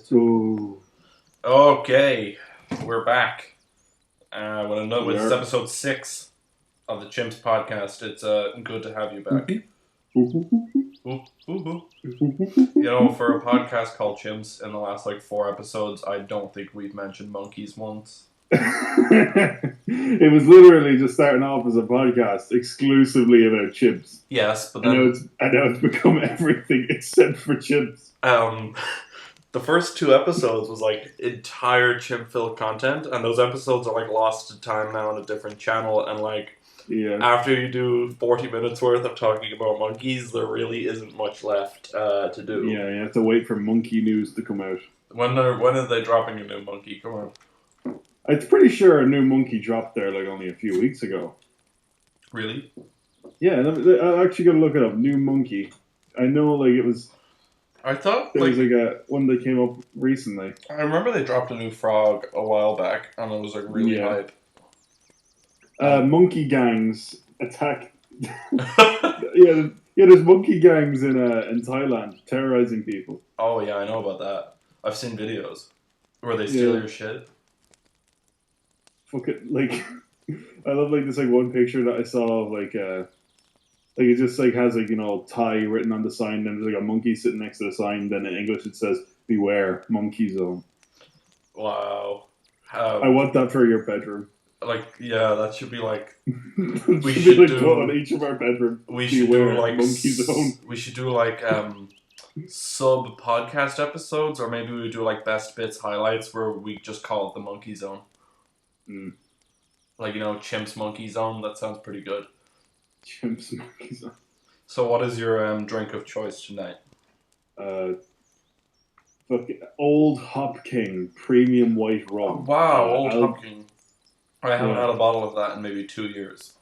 Let's go. Okay, we're back. It's episode 6 of the Chimps podcast. It's good to have you back. You know, for a podcast called Chimps, in the last 4 episodes, I don't think we've mentioned monkeys once. It was literally just starting off as a podcast exclusively about chimps. Yes, but then I know it's become everything except for chimps. The first 2 episodes was entire chimp-filled content, and those episodes are lost to time now on a different channel. And after you do 40 minutes worth of talking about monkeys, there really isn't much left to do. Yeah, you have to wait for monkey news to come out. When are they dropping a new monkey? Come on. I'm pretty sure a new monkey dropped there only a few weeks ago. Really? Yeah, I'm actually gonna look it up. New monkey. I know it was. I thought there was a one that came up recently. I remember they dropped a new frog a while back, and it was really hype. Monkey gangs attack. yeah, there's monkey gangs in Thailand terrorizing people. Oh yeah, I know about that. I've seen videos where they steal your shit. Fuck it, I love this one picture that I saw of it just has Thai written on the sign, and there's a monkey sitting next to the sign. Then in English it says "Beware, monkey zone." Wow. I want that for your bedroom. That should be we should do on each of our bedrooms. We should do monkey zone. We should do sub podcast episodes, or maybe we do best bits highlights where we just call it the monkey zone. Mm. Chimps monkey zone. That sounds pretty good. Chimps monkey zone. So what is your drink of choice tonight? Old Hop King premium white rum. Oh, wow, Old Hop King. I haven't had a bottle of that in maybe 2 years.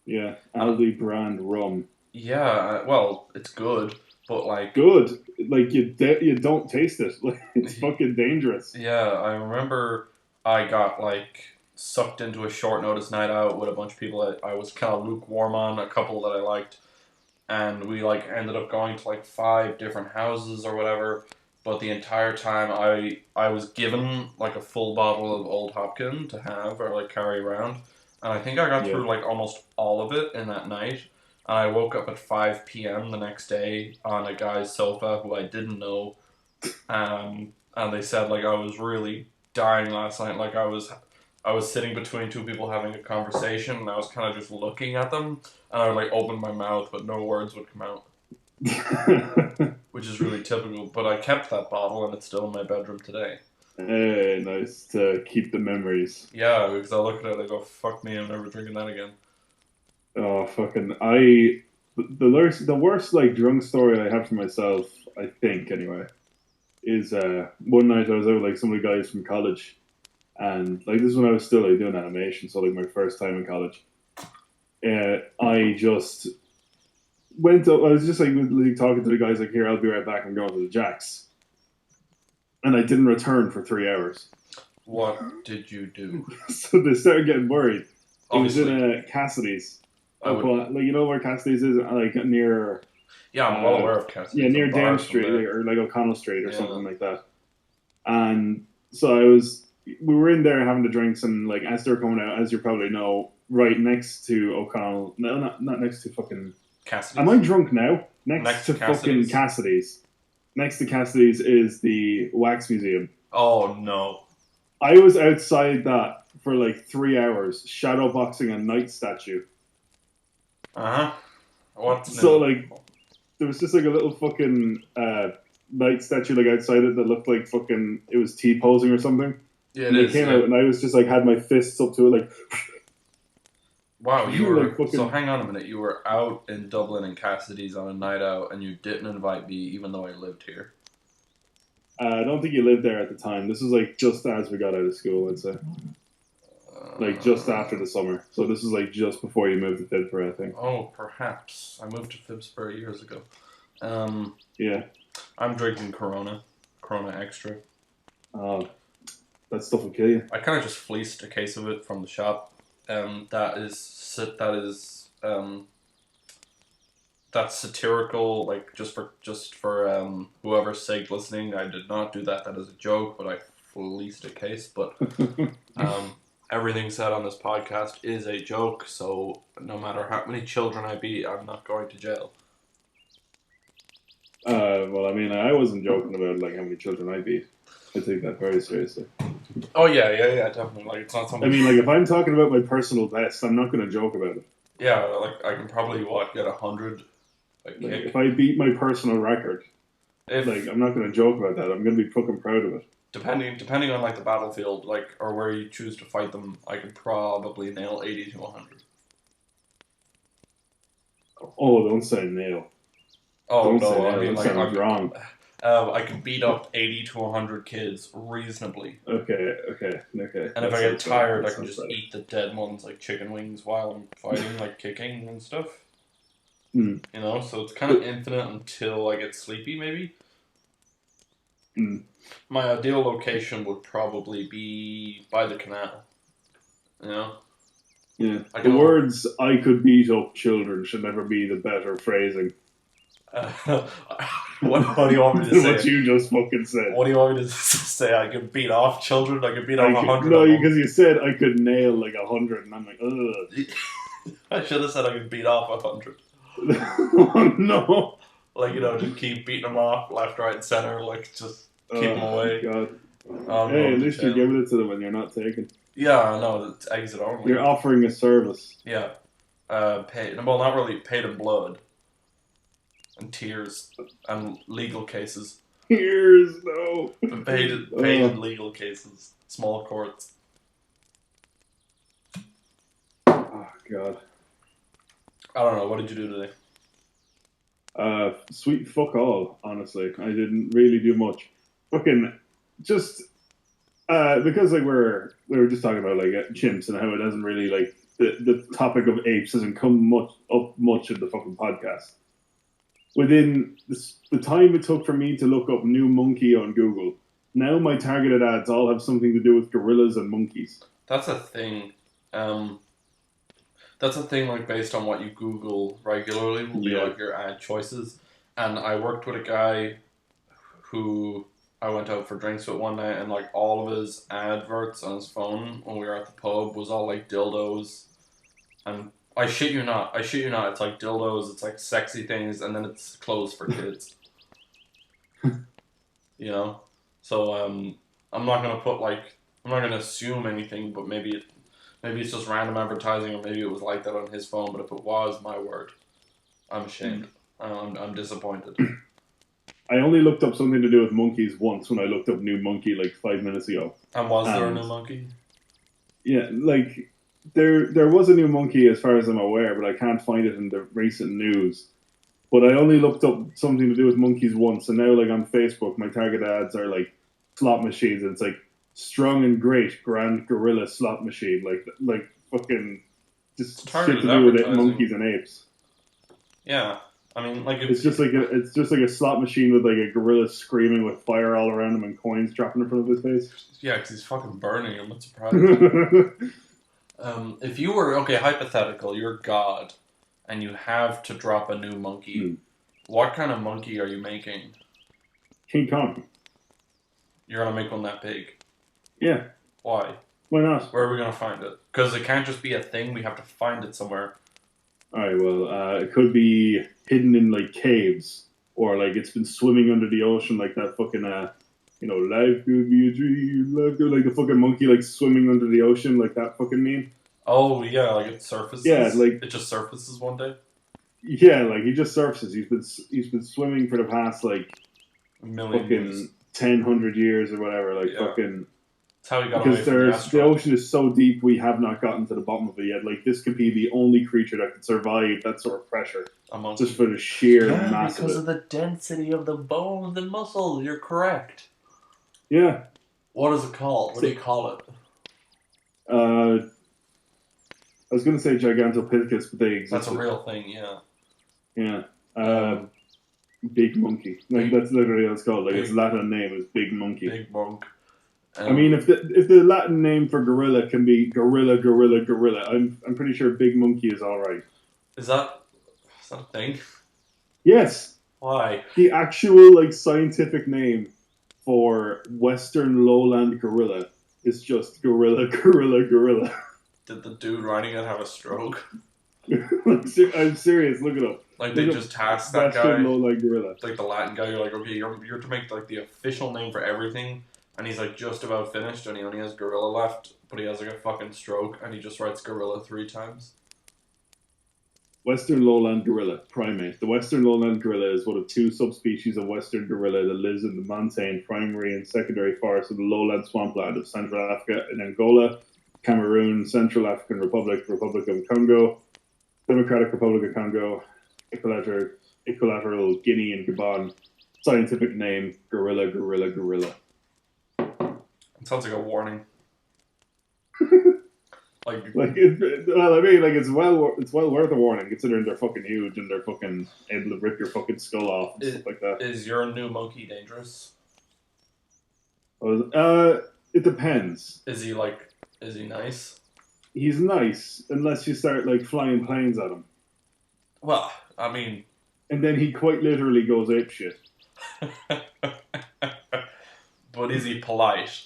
Yeah, Aldi brand rum. Yeah, well, it's good, but good. You don't taste it. It's fucking dangerous. Yeah, I remember I got sucked into a short notice night out with a bunch of people I was kind of lukewarm on, a couple that I liked, and we ended up going to 5 different houses or whatever. But the entire time I was given a full bottle of Old Hopkin to have or carry around, and I think I got through almost all of it in that night. And I woke up at 5 p.m. the next day on a guy's sofa who I didn't know, and they said I was really dying last night. I was sitting between 2 people having a conversation, and I was kind of just looking at them, and I would open my mouth, but no words would come out. Which is really typical, but I kept that bottle, and it's still in my bedroom today. Hey, nice to keep the memories. Yeah, because I look at it and I go, fuck me, I'm never drinking that again. Oh, fucking, the worst drunk story I have for myself, I think anyway, is one night I was out with some of the guys from college, and this is when I was still doing animation, so my first time in college. I just went up. I was just talking to the guys here. I'll be right back. I'm going to the Jacks, and I didn't return for 3 hours. What did you do? So they started getting worried. Obviously. It was in Cassidy's. You know where Cassidy's is, near. Yeah, I'm well aware of Cassidy's. Yeah, near Dam Street, or O'Connell Street, or something like that. And so we were in there having the drinks, and as they were coming out, as you probably know, right next to O'Connell. No, not next to fucking Cassidy's. Am I drunk now? Next to Cassidy's. Fucking Cassidy's. Next to Cassidy's is the Wax Museum. Oh no! I was outside that for 3 hours, shadowboxing a knight statue. What's new? So there was just a little fucking knight statue outside it that looked like fucking it was T-posing or something. Yeah, and it came out, and I was just had my fists up to it Wow, you were so hang on a minute. You were out in Dublin and Cassidy's on a night out, and you didn't invite me, even though I lived here. I don't think you lived there at the time. This was just as we got out of school, I'd say. Just after the summer. So this is just before you moved to Phibsborough, I think. Oh, perhaps. I moved to Phibsborough years ago. Yeah. I'm drinking Corona Extra. Oh, that stuff will kill you. I kind of just fleeced a case of it from the shop. That is That's satirical, like just for whoever's sake listening. I did not do that. That is a joke, but I fully state a case. But um, everything said on this podcast is a joke. So no matter how many children I beat, I'm not going to jail. Well, I mean, I wasn't joking about like how many children I beat. I take that very seriously. Oh yeah, definitely. Like it's not I something. mean, like if I'm talking about my personal best, I'm not going to joke about it. Yeah, like I can probably get 100 a Like kick if I beat my personal record, like if I'm not going to joke about that. I'm going to be fucking proud of it. depending on like the battlefield, like or where you choose to fight them. I could probably nail 80 to 100. Oh, don't say nail. Oh Don't say no, I nail. mean That like sounds wrong. I can beat up 80 to 100 kids reasonably. Okay. And if That I get sounds better. tired, That I can sounds just better. eat the dead ones like chicken wings while I'm fighting, like kicking and stuff. Mm. You know, so it's kind of infinite until I get sleepy, maybe. Mm. My ideal location would probably be by the canal. You know? Yeah. I The go. words "I could beat up children" should never be the better phrasing Uh, what do you want me to than what say? you just fucking said. What do you want me to say? I can beat off children. I can beat off 100 No, of them. because you said I could nail like 100, and I'm like, ugh. I should have said I could beat off 100. Oh no. Like, just keep beating them off left, right, and center. Like, just keep them Oh away. God. I'm Hey, going at to least you're jail. giving it to them and you're not taking. Yeah, I know. It's exit only. You're offering a service. Yeah. Paid. Well, not really paid in blood and tears and legal cases. Here's no. But paid in legal cases. Small courts. Oh God. I don't know. What did you do today? Sweet fuck all. Honestly, I didn't really do much. Fucking just because like we were just talking about like chimps and how it doesn't really like the topic of apes hasn't come much in the fucking podcast. Within the time it took for me to look up new monkey on Google, now my targeted ads all have something to do with gorillas and monkeys. That's a thing. Um, that's a thing, like, based on what you Google regularly will be, Yeah. like, your ad choices. And I worked with a guy who I went out for drinks with one night, and, like, all of his adverts on his phone when we were at the pub was all, like, dildos. And I shit you not, it's, like, dildos, it's, like, sexy things, and then it's clothes for kids. You know? So, I'm not gonna put, like, I'm not gonna assume anything, but maybe it's just random advertising, or maybe it was like that on his phone. But if it was, my word, I'm ashamed. I'm disappointed. I only looked up something to do with monkeys once when I looked up new monkey like 5 minutes ago. And was there a And new monkey? yeah, like there was a new monkey as far as I'm aware, but I can't find it in the recent news. But I only looked up something to do with monkeys once, and now like on Facebook, my target ads are like slot machines, and it's like strong and great grand gorilla slot machine, like fucking It's just shit targeted to do with it, advertising. monkeys and apes. Yeah, I mean, like It's just like a slot machine with like a gorilla screaming with fire all around him and coins dropping in front of his face. yeah, because he's fucking burning. I'm not surprised. If you were hypothetical, you're God, and you have to drop a new monkey. What kind of monkey are you making? King Kong. You're gonna make one that big. Yeah. Why? Why not? Where are we gonna find it? Because it can't just be a thing. We have to find it somewhere. Alright, well, it could be hidden in like caves, or like it's been swimming under the ocean, like that fucking life could be a dream, life could like the fucking monkey like swimming under the ocean, like that fucking meme. Oh yeah, like it surfaces. Yeah, like it just surfaces one day. Yeah, like he just surfaces. He's been swimming for the past like A million fucking years. 100 years or whatever, like Yeah. fucking. That's how he got away Because from the the asteroid. ocean is so deep, we have not gotten to the bottom of it yet. Like this could be the only creature that could survive that sort of pressure, A monkey. just for the sheer Yeah, mass because of of the density of the bones and muscles. You're correct. it. Yeah. What is it called? What do you call it? I was gonna say Gigantopithecus, but they exist. That's a real thing. Yeah. Yeah. Big monkey. Like that's literally what it's called. Like its Latin name is big monkey. Big monk. I mean, if the Latin name for gorilla can be gorilla, I'm pretty sure big monkey is all right. Is that a thing? Yes, Why? the actual like scientific name for Western lowland gorilla is just gorilla, gorilla, gorilla. Did the dude writing it have a stroke? I'm serious. Look it up. Like they Look up just tasked that Western guy, lowland gorilla. like the Latin guy. You're like, okay, you're to make like the official name for everything, and he's like just about finished, and he only has gorilla left, but he has like a fucking stroke, and he just writes gorilla 3 times. Western lowland gorilla primate. The western lowland gorilla is one of two subspecies of western gorilla that lives in the montane primary and secondary forests of the lowland swampland of Central Africa in Angola, Cameroon, Central African Republic, Republic of Congo, Democratic Republic of Congo, Equilateral Guinea, and Gabon. Scientific name: gorilla, gorilla, gorilla. It sounds like a warning. Like, Well, I mean, like it's well worth a warning considering they're fucking huge and they're fucking able to rip your fucking skull off and stuff like that. is your new monkey dangerous? It depends. Is he like? Is he nice? He's nice unless you start like flying planes at him, Well, I mean, and then he quite literally goes ape shit. but is he polite?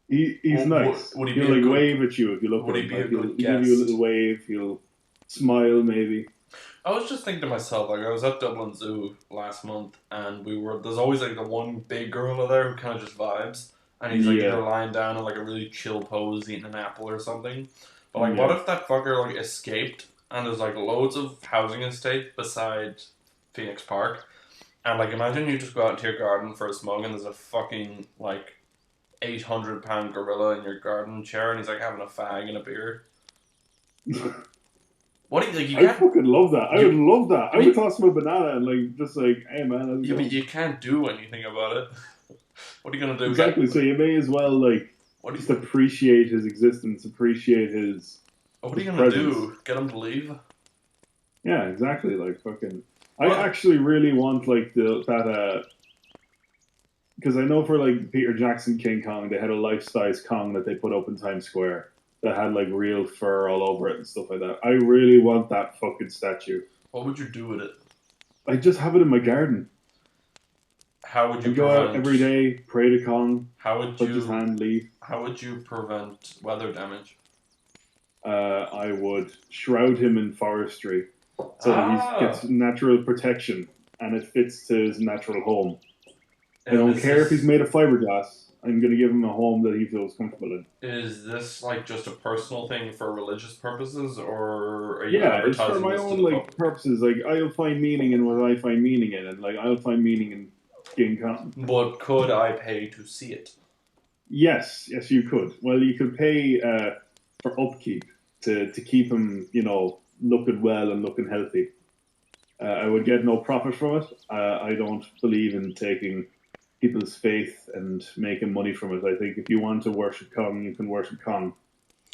He's nice. Would he He'll be a like good, wave at you if you look would at he him. be Like, a he'll good give you a guest? little wave. He'll smile maybe. I was just thinking to myself, like I was at Dublin Zoo last month, and there's always like the one big gorilla there who kind of just vibes, and he's like either Yeah, lying down in like a really chill pose, eating an apple or something. But like, what yeah. if that fucker like escaped, and there's like loads of housing estate beside Phoenix Park, and like imagine you just go out into your garden for a smoke, and there's a fucking like 800-pound gorilla in your garden chair, and he's like having a fag and a beer. What do you like? You I can't. fucking love that. I would You, love that. I I would mean, toss him a banana and like just like, hey man, how's it yeah, but going? you can't do anything about it. What are you gonna do? Exactly. So you may as well like What are just you? appreciate his existence, appreciate What are his you gonna presence. do? Get him to leave? Yeah, exactly. Like fucking. I What? actually really want like because I know for like Peter Jackson King Kong, they had a life size Kong that they put up in Times Square that had like real fur all over it and stuff like that. I really want that fucking statue. What would you do with it? I just have it in my garden. How would I you go out prevent? every day, pray to Kong, How would touch his you? hand, leave. How would you prevent weather damage? I would shroud him in forestry so that he Ah, gets natural protection and it fits to his natural home. I and don't care if he's made of fiberglass. I'm going to give him a home that he feels comfortable in. is this like just a personal thing for religious purposes, or are you Yeah, it's for advertising my this to own the like public? purposes. Like I'll find meaning in what I find meaning in, and like I'll find meaning in King Kong. But could I pay to see it? Yes, yes, you could. Well, you could pay for upkeep to keep him, looking well and looking healthy. I would get no profit from it. I don't believe in taking people's faith and making money from it. I think if you want to worship Kong, you can worship Kong,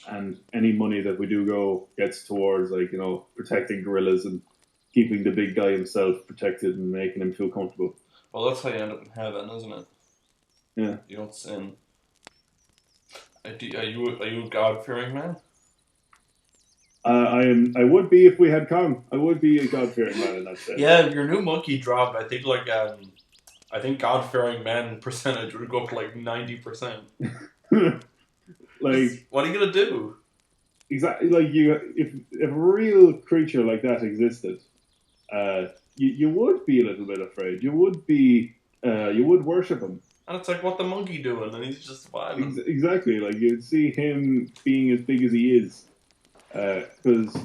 and any money that we do go gets towards like protecting gorillas and keeping the big guy himself protected and making him feel comfortable. Well, that's how you end up in heaven, isn't it? Yeah. You don't sin. Are you a God fearing man? I am. I would be if we had Kong. I would be a God fearing man in that sense. Yeah, your new monkey dropped. I think God fearing men percentage would go up to like 90%. Like What are you gonna do? exactly like if a real creature like that existed, you would be a little bit afraid. You would worship him. And it's like, what the monkey doing? And he's just vibing. Exactly, like you'd see him being as big as he is. Because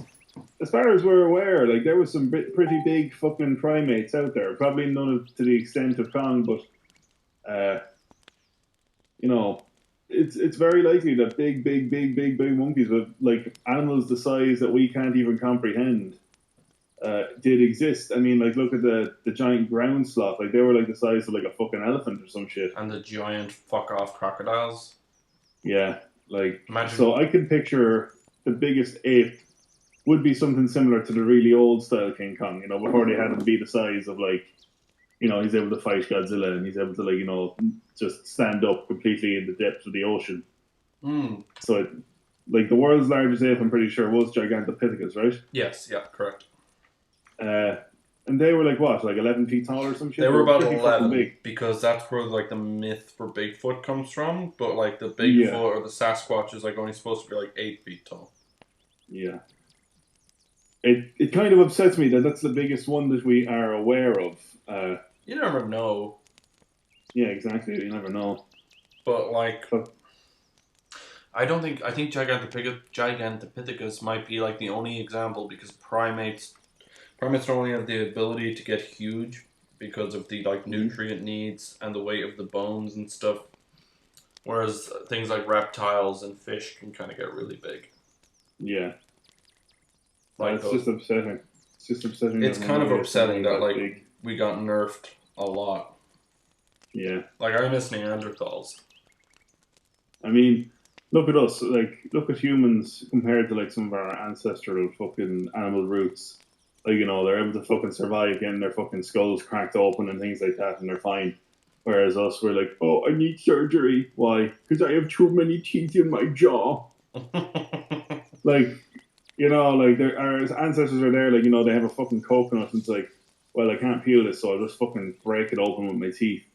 as far as we're aware, like there was some pretty big fucking primates out there. Probably none of to the extent of Kong, but uh, you know, it's very likely that big monkeys with like animals the size that we can't even comprehend did exist. I mean, like look at the giant ground sloth. Like they were like the size of like a fucking elephant or some shit. And the giant fuck off crocodiles. Yeah, like Imagine. so I can picture the biggest ape would be something similar to the really old style King Kong, before they had him be the size of like, he's able to fight Godzilla and he's able to like, just stand up completely in the depths of the ocean. Hmm. So like the world's largest ape, I'm pretty sure was Gigantopithecus, right? Yes, yeah, correct. Uh, And they were like what, like 11 feet tall or some They shit? They were were about pretty fucking 11 big. because that's where like the myth for Bigfoot comes from. But like the Bigfoot Yeah, or the Sasquatch is like only supposed to be like 8 feet tall. yeah. It kind of upsets me that that's the biggest one that we are aware of. Uh, You never know. yeah, exactly. You never know. But like, But I think Gigantopithecus might be like the only example because primates don't only have the ability to get huge because of the like mhm, nutrient needs and the weight of the bones and stuff. Whereas things like reptiles and fish can kind of get really big. yeah, Like it's those. just upsetting. It's just upsetting It's that we're kind of nowhere upsetting something that that like big. we got nerfed a lot. Yeah, Like I miss Neanderthals. I mean, look at us. Like, look at humans compared to like some of our ancestral fucking animal roots. Like, they're able to fucking survive getting their fucking skulls cracked open and things like that, and they're fine. Whereas us, we're like, oh, I need surgery. Why? Because I have too many teeth in my jaw. Like, like our ancestors are there. Like, they have a fucking coconut, and it's like, well, I can't peel this, so I'll just fucking break it open with my teeth.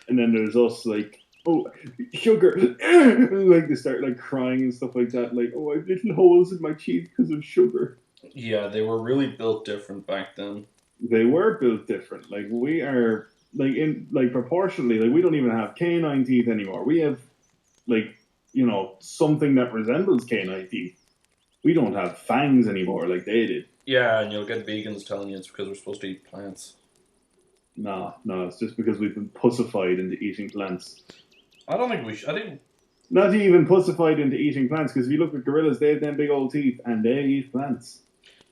And then there's us, like, oh, sugar. Like, they start, like, crying and stuff like that. Like, oh, I have little holes in my teeth because of sugar. Yeah, they were really built different back then. They were built different. Like, we are, like, proportionally, like, we don't even have canine teeth anymore. We have, like, something that resembles canine teeth. We don't have fangs anymore like they did. Yeah, and you'll get vegans telling you it's because we're supposed to eat plants. No, no, it's just because we've been pussified into eating plants. I don't think we should. I think. Not even pussified into eating plants, because if you look at gorillas, they have them big old teeth and they eat plants.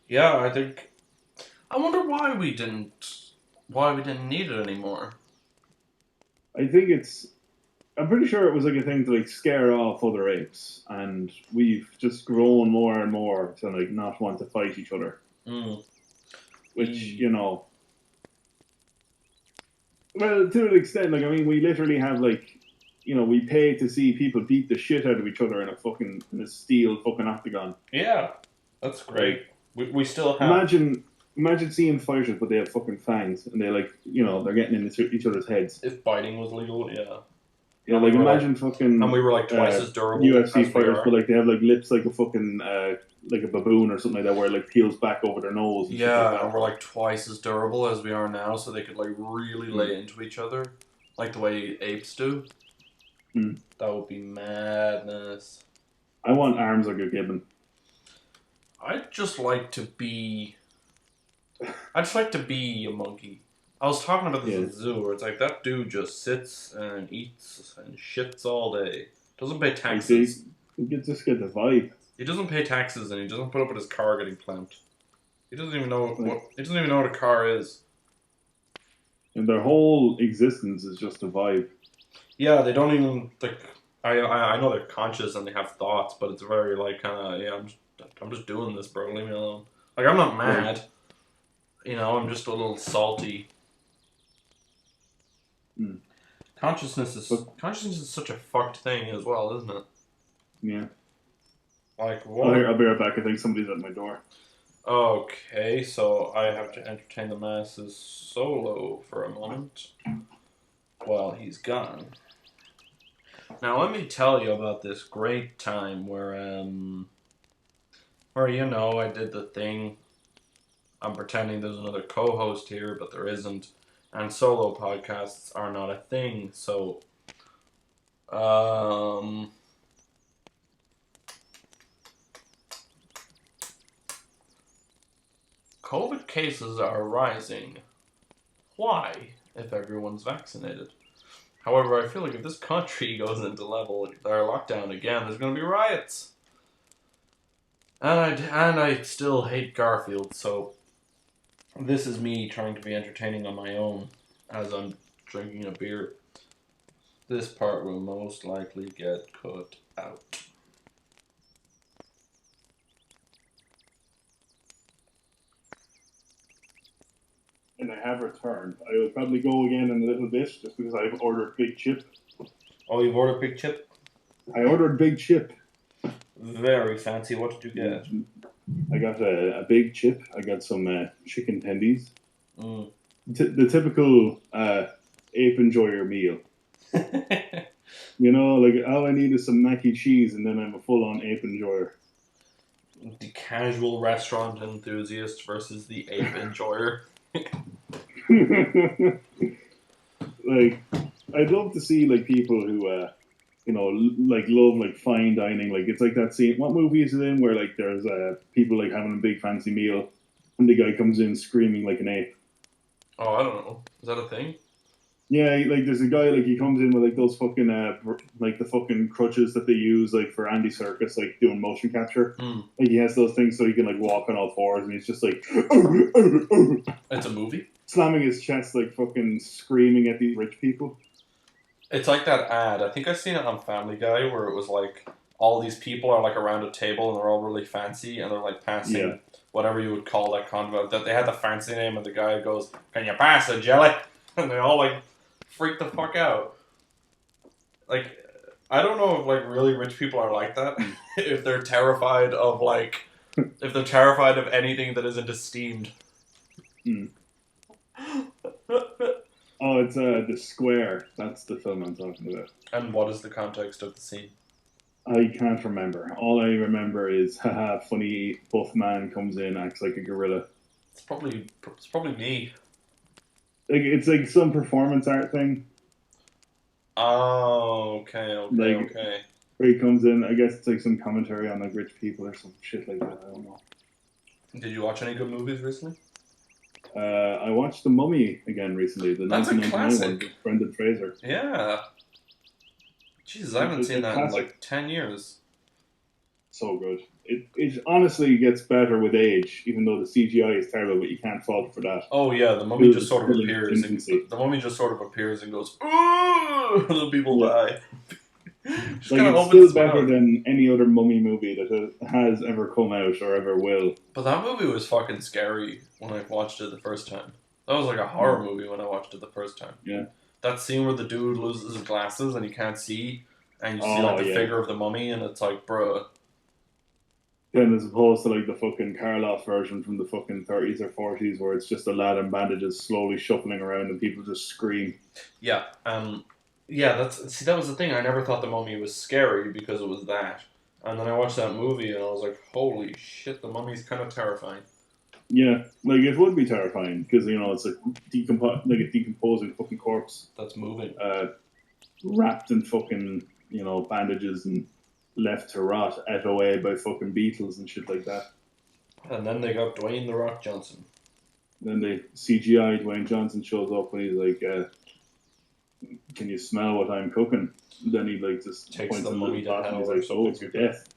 Yeah, I think. I wonder why we didn't. Why we didn't need it anymore. I think I'm pretty sure it was like a thing to like scare off other apes, and we've just grown more and more to like not want to fight each other. Mm. Which, well, to an extent, like, I mean, we literally have like, we pay to see people beat the shit out of each other in a steel fucking octagon. Yeah, that's great. Like, We still have. imagine seeing fighters, but they have fucking fangs, and they like, they're getting into each other's heads. If biting was legal, yeah. Yeah, And we like were like, imagine and fucking we were like twice as durable UFC as we fighters, but are. like they have like lips like a fucking like a baboon or something like that, where it like peels back over their nose and shit like Yeah, and that. we're like twice as durable as we are now, so they could like really Mm. lay into each other, like the way apes do. Mm. That would be madness. I want arms like a gibbon. I'd just like to be. I'd just like to be a monkey. I was talking about this Yeah, at the zoo, where it's like that dude just sits and eats and shits all day. Doesn't pay like they, taxes. you could just get the vibe. He doesn't pay taxes, and he doesn't put up with his car getting clamped. He doesn't even know what. Like, He doesn't even know what a car is. and their whole existence is just a vibe. Yeah, they don't even like. I know they're conscious and they have thoughts, but it's very like kind of yeah. I'm just doing this, bro. Leave me alone. Like I'm not Like, mad. I'm just a little salty. mm. But Consciousness is such a fucked thing as well, isn't it? yeah, Like what? I'll be right back. I think somebody's at my door. Okay, so I have to entertain the masses solo for a moment while he's gone. Now let me tell you about this great time where I did the thing. I'm pretending there's another co-host here, but there isn't, and solo podcasts are not a thing. So, um, COVID cases are rising. Why, if everyone's vaccinated? However, I feel like if this country goes into their lockdown again, there's going to be riots. And I still hate Garfield, so this is me trying to be entertaining on my own as I'm drinking a beer. This part will most likely get cut out. And I have returned. I will probably go again in a little bit, just because I've ordered Big Chip. Oh, you've ordered Big Chip? I ordered Big Chip. Very fancy. What did you get? I got a big chip. I got some chicken tendies. Mm. The typical ape enjoyer meal. You know, like all I need is some mac and cheese, and then I'm a full on ape enjoyer. The casual restaurant enthusiast versus the ape enjoyer. Like, I'd love to see like people who like love like fine dining. Like it's like that scene. What movie is it in where like there's people like having a big fancy meal, and the guy comes in screaming like an ape. Oh, I don't know. Is that a thing? Yeah, like there's a guy like he comes in with like those fucking like the fucking crutches that they use like for Andy Circus, like doing motion capture. Mm. Like he has those things so he can like walk on all fours, and he's just like It's a movie? slamming his chest, like fucking screaming at these rich people. It's like that ad. I think I've seen it on Family Guy where it was like all these people are like around a table and they're all really fancy and they're like Yeah, passing whatever you would call that convo. That they had the fancy name and the guy goes, "Can you pass a jelly?" And they all like freak the fuck out. Like I don't know if like really rich people are like that. If they're terrified of like if they're terrified of anything that isn't esteemed. mm. Oh, it's the Square. That's the film I'm talking about. And what is the context of the scene? I can't remember. All I remember is, haha, funny buff man comes in, acts like a gorilla. It's probably me. Like it's like some performance art thing. Oh, okay, okay, Like okay. where he comes in, I guess it's like some commentary on like rich people or some shit like that. I don't know. Did you watch any good movies recently? I watched The Mummy again recently, the That's a 1999 one classic. with Brendan Fraser. Yeah. Jesus, I haven't seen A that in classic, like 10 years. so good. It honestly gets better with age, even though the CGI is terrible, but you can't fault for that. Oh yeah, the mummy Still, just it's sort of still in its appears and infancy. the mummy just sort of appears and goes, ooh, and the people Yeah. die. Just Like kind of it's opens still his better mouth. than any other mummy movie that has ever come out or ever will. But that movie was fucking scary when I watched it the first time. That was like a horror Mm, movie when I watched it the first time. yeah. That scene where the dude loses his glasses and he can't see, and you see like Oh the yeah. figure of the mummy, and it's like, bruh. Then as opposed to like the fucking Karloff version from the fucking 30s or 40s where it's just a lad in bandages slowly shuffling around and people just scream. Yeah, yeah. That was the thing. I never thought the mummy was scary because it was that, and then I watched that movie and I was like, holy shit, the mummy's kind of terrifying. Yeah, like it would be terrifying because it's like a decomposing fucking corpse, That's moving. uh, wrapped in fucking bandages and left to rot, ate away by fucking beetles and shit like that. And then they got Dwayne the Rock Johnson. Then they CGI Dwayne Johnson shows up and he's like, "Can you smell what I'm cooking?" And then he like just Takes points the in a little mummy to pot and hell he's or like, "Oh, something it's your stupid. death."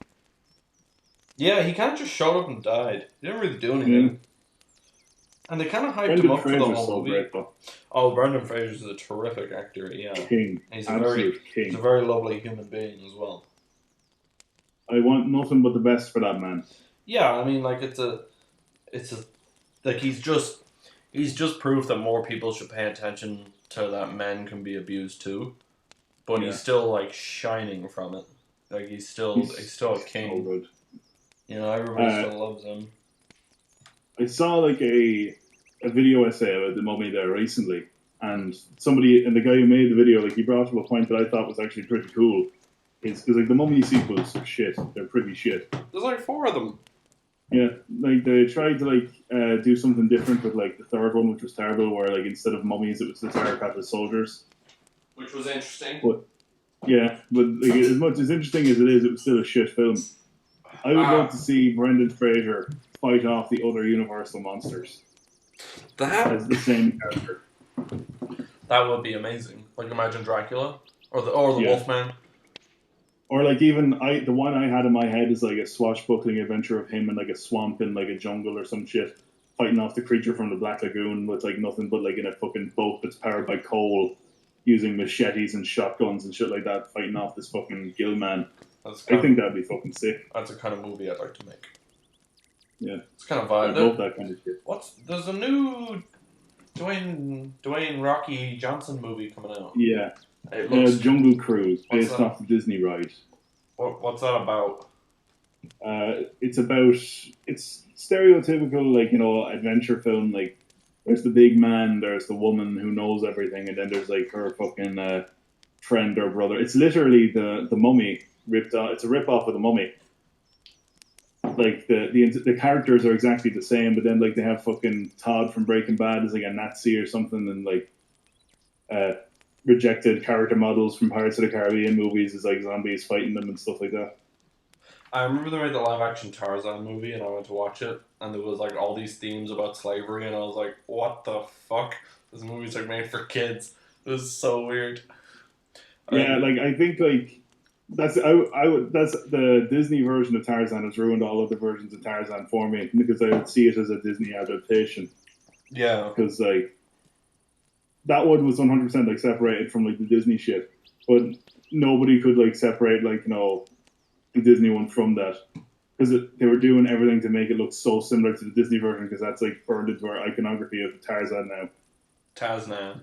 Yeah, he kind of just showed up and died. He didn't really do Yeah, anything. And they kind of hyped him Brendan up for the Fraser's whole so movie. great though, Oh, Brendan Fraser's a terrific actor. Yeah, king, he's a very absolute he's a king. very lovely human being as well. I want nothing but the best for that man. Yeah, I mean, like it's a like he's just proof that more people should pay attention to that men can be abused too. But Yeah, he's still like shining from it. Like he's still a so king. good. You know, everybody Uh, still loves him. I saw like a video essay about the mummy there recently, and somebody and the guy who made the video like he brought up a point that I thought was actually pretty cool. Is because like the mummy sequels are shit. They're pretty shit. There's like four of them. Yeah, like they tried to like do something different with like the third one, which was terrible. Where like instead of mummies, it was the terracotta soldiers. Which was interesting. But yeah, but like, as much as interesting as it is, it was still a shit film. I would love to see Brendan Fraser fight off the other Universal monsters That as the same character. that would be amazing. Like imagine Dracula or the Yeah. Wolfman. Or like even the one I had in my head is like a swashbuckling adventure of him in like a swamp in like a jungle or some shit, fighting off the creature from the Black Lagoon with like nothing but like in a fucking boat that's powered by coal, using machetes and shotguns and shit like that, fighting off this fucking gill man. That's I kind think of that'd be fucking sick. that's a kind of movie I'd like to make. Yeah, It's kind of I'd love that kind of shit. There's a new Dwayne Rocky Johnson movie coming out. Yeah, It looks Jungle Cruise what's based that? off the Disney ride. What's that about? It's stereotypical like adventure film like There's the big man, there's the woman who knows everything, and then there's like her fucking friend or brother. It's literally the mummy ripped off. It's a rip off of the mummy. Like the characters are exactly the same, but then like they have fucking Todd from Breaking Bad as like a Nazi or something, and like uh, rejected character models from Pirates of the Caribbean movies is like zombies fighting them and stuff like that. I remember they made the live action Tarzan movie, and I went to watch it, and there was like all these themes about slavery, and I was like, "What the fuck? This movie's like made for kids." It was so weird. Yeah, And like I think like I would that's the Disney version of Tarzan has ruined all of the versions of Tarzan for me because I would see it as a Disney adaptation yeah, because like that one was 100% like separated from like the Disney shit, but nobody could like separate like the Disney one from that because they were doing everything to make it look so similar to the Disney version because that's like burned into our iconography of Tarzan now. Taznan.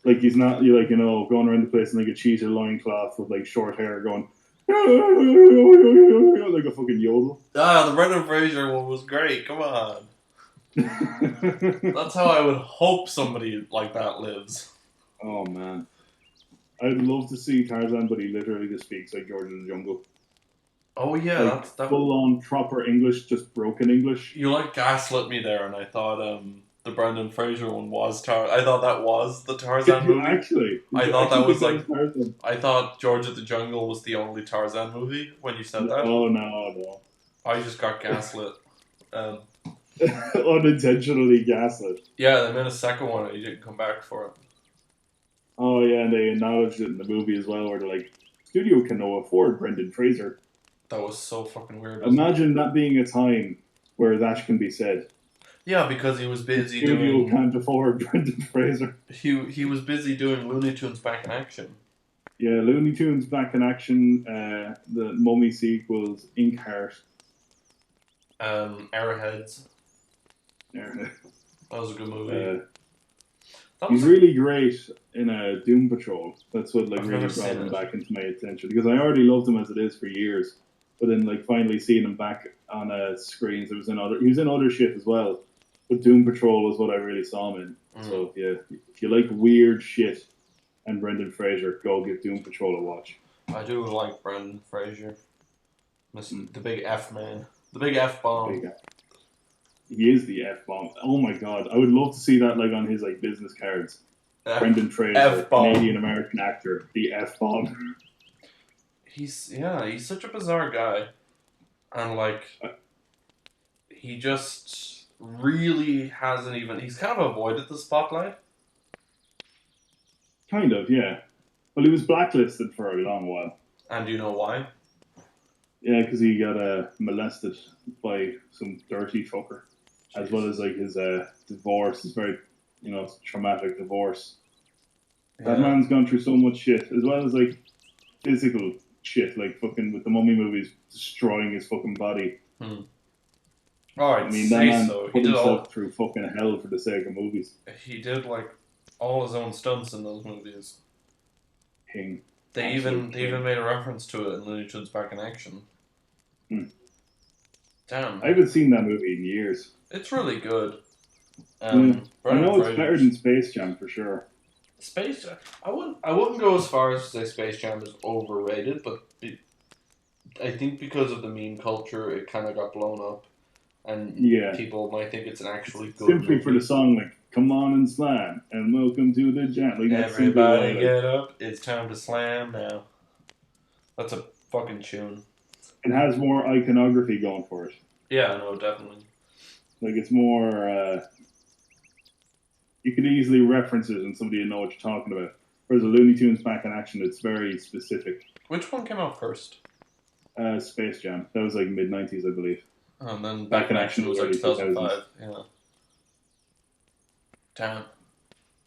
Like he's not you like going around the place in like a cheetah loincloth with like short hair going like a fucking yodel. Ah, the Brendan Fraser one was great. Come on. That's how I would hope somebody like that lives. Oh man, I'd love to see Tarzan, but he literally just speaks like George of the Jungle, Oh yeah, like that. full on proper English, just broken English. You like gaslit me there, and I thought the Brendan Fraser one was I thought that was the Tarzan movie. Actually, I I thought actually that think was that like was Tarzan. I thought George of the Jungle was the only Tarzan movie when you said that. No, no, no. I just got gaslit. Um, Unintentionally gaslit. yeah, they made a second one and he didn't come back for it. Oh yeah, and they acknowledged it in the movie as well, where they're like, "Studio can no afford Brendan Fraser." That was so fucking weird, wasn't it? Imagine that being a time where that can be said. Yeah, because he was The busy studio doing can't afford Brendan Fraser. he was busy doing Looney Tunes back in action. Yeah, Looney Tunes back in action. The Mummy sequels, Inkheart. Airheads. Uh, That was a good movie. That he's was really great in Doom Patrol. That's what like I've really never brought seen him it. back into my attention because I already loved him as it is for years. But then like finally seeing him back on screens, he was in other shit as well. But Doom Patrol was what I really saw him in. Mm. So yeah, if you like weird shit and Brendan Fraser, go give Doom Patrol a watch. I do like Brendan Fraser. Mm. The big F man. The big F bomb. Big He is the F bomb. Oh my god, I would love to see that like on his like business cards. Brendan Fraser, F-bomb. Canadian American actor, the F bomb. He's such a bizarre guy. And like he just really hasn't even he's kind of avoided the spotlight. Kind of, yeah. Well, he was blacklisted for a long while. And do you know why? Yeah, because he got molested by some dirty fucker, as well as like his divorce. His very, traumatic divorce. That Yeah. man's gone through so much shit, as well as like physical shit, like fucking with the Mummy movies destroying his fucking body. Oh, I I'd mean, that say man so. put himself through fucking hell for the sake of movies. He did like all his own stunts in those movies. King. They even made a reference to it in Looney Tunes Back in Action. Damn. I haven't seen that movie in years. It's really good. I know Brendan it's better than Space Jam for sure. Space Jam. I wouldn't go as far as to say Space Jam is overrated, but I think because of the meme culture, it kind of got blown up, and people might think it's an actually good simply movie. for the song, like "Come on and slam" and "Welcome to the Jam." Like, Everybody get up! It's time to slam now. That's a fucking tune. It has more iconography going for it. Yeah, no, definitely. Like it's more. You could easily reference it and somebody would know what you're talking about. Whereas the Looney Tunes Back in Action, it's very specific. Which one came out first? Space Jam. That was like mid-90s, I believe. And then Back in Action was like 2005. Yeah. Damn.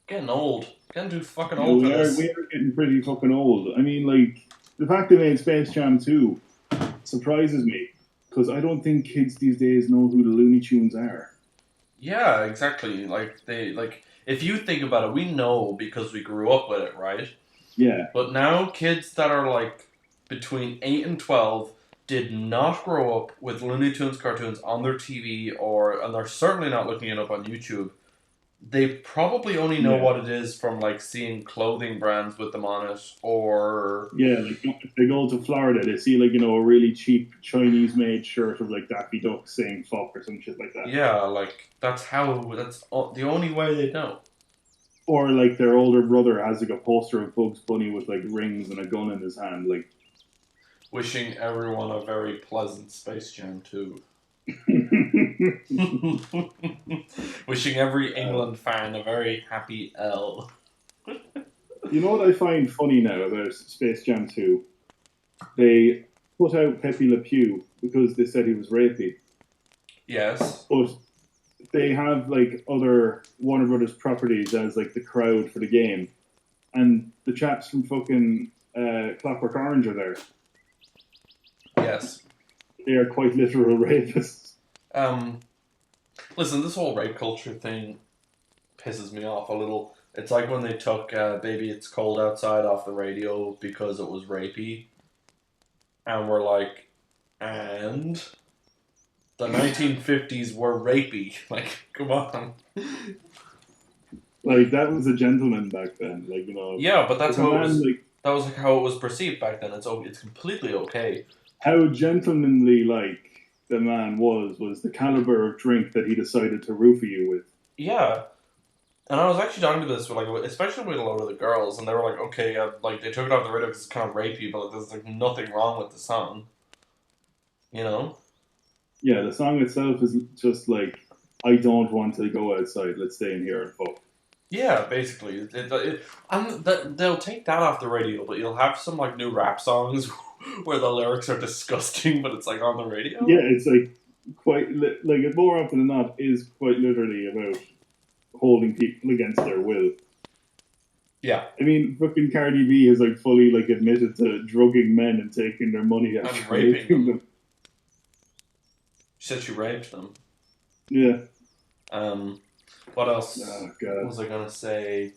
Getting old. Getting too fucking old for this. We are getting pretty fucking old. I mean, like, the fact they made Space Jam 2 surprises me. Because I don't think kids these days know who the Looney Tunes are. Yeah, exactly. If you think about it, we know because we grew up with it, right? Yeah. But now kids that are like between 8 and 12 did not grow up with Looney Tunes cartoons on their TV and they're certainly not looking it up on YouTube. They probably only know Yeah, what it is from like seeing clothing brands with them on it, or yeah. Like if they go to Florida, they see like a really cheap Chinese made shirt of like Daffy Duck saying "fuck" or some shit like that, yeah, like the only way they know. or like their older brother has like a poster of Bugs Bunny with like rings and a gun in his hand. Like, Wishing everyone a very pleasant Space Jam too. Wishing every England fan a very happy L. you know what I find funny now about Space Jam 2? They put out Pepe Le Pew because they said he was rapey, Yes. but they have like other Warner Brothers properties as like the crowd for the game, and the chaps from fucking Clockwork Orange are there. Yes. They are quite literal rapists. Um. Listen, this whole rape culture thing pisses me off a little. It's like when they took "Baby It's Cold Outside" off the radio because it was rapey, and we're like, and the 1950s were rapey. Like, come on. Like that was a gentleman back then. Like Yeah, but that's if a how it man was. like That was like how it was perceived back then. It's completely okay. how gentlemanly like the man was the caliber of drink that he decided to roofie you with. Yeah, and I was actually talking to this with like, especially with a lot of the girls, and they were like, okay, like they took it off the radio because it's kind of rapey, but like, there's like nothing wrong with the song, you know? Yeah, the song itself is just like, I don't want to go outside. Let's stay in here and fuck. Yeah, basically, and they'll take that off the radio, but you'll have some like new rap songs where the lyrics are disgusting, but it's like on the Yeah, radio. it's like like it more often than not is quite literally about holding people against their will. Yeah, I mean, fucking Cardi B has like fully like admitted to drugging men and taking their money and after raping raping them. them. She said she raped them. Yeah. Um, what else Oh god. was I gonna say?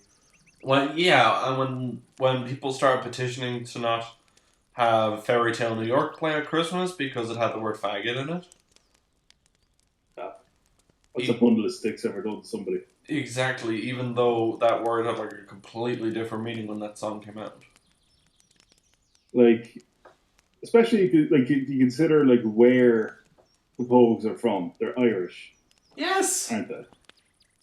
When yeah, and when people started petitioning to not have Fairy Tale New York play at Christmas because it had the word faggot in it. Yeah. What's a E- bundle of sticks ever done to somebody? exactly, even though that word had like a completely different meaning when that song came out. Like, especially like you consider like where the Pogues are from. They're Irish, Yes, aren't they?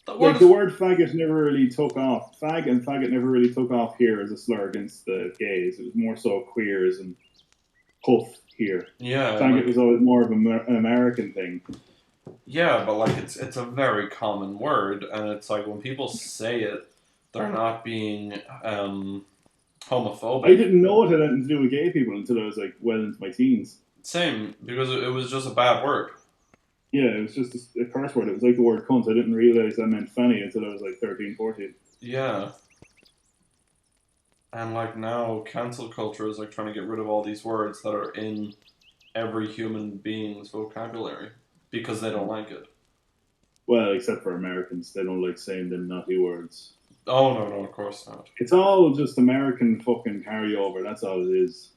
the word Like is the word faggot never really took off. Fag and faggot never really took off here as a slur against the gays. It was more so queers and puff here. yeah, Faggot like was always more of an American thing. yeah, but like it's a very common word, and it's like when people say it, they're not being I homophobic. didn't know it had anything to do with gay people until I was like well into my teens. Same because it was just a bad word. Yeah, it was just a curse word. It was like the word cunt. I didn't realize that meant fanny until I was like 13, 14. Yeah, and like now, cancel culture is like trying to get rid of all these words that are in every human being's vocabulary because they don't like it. Well, except for Americans. They don't like saying them naughty words. Oh no, no, of course not. It's all just American fucking carryover. That's all it is.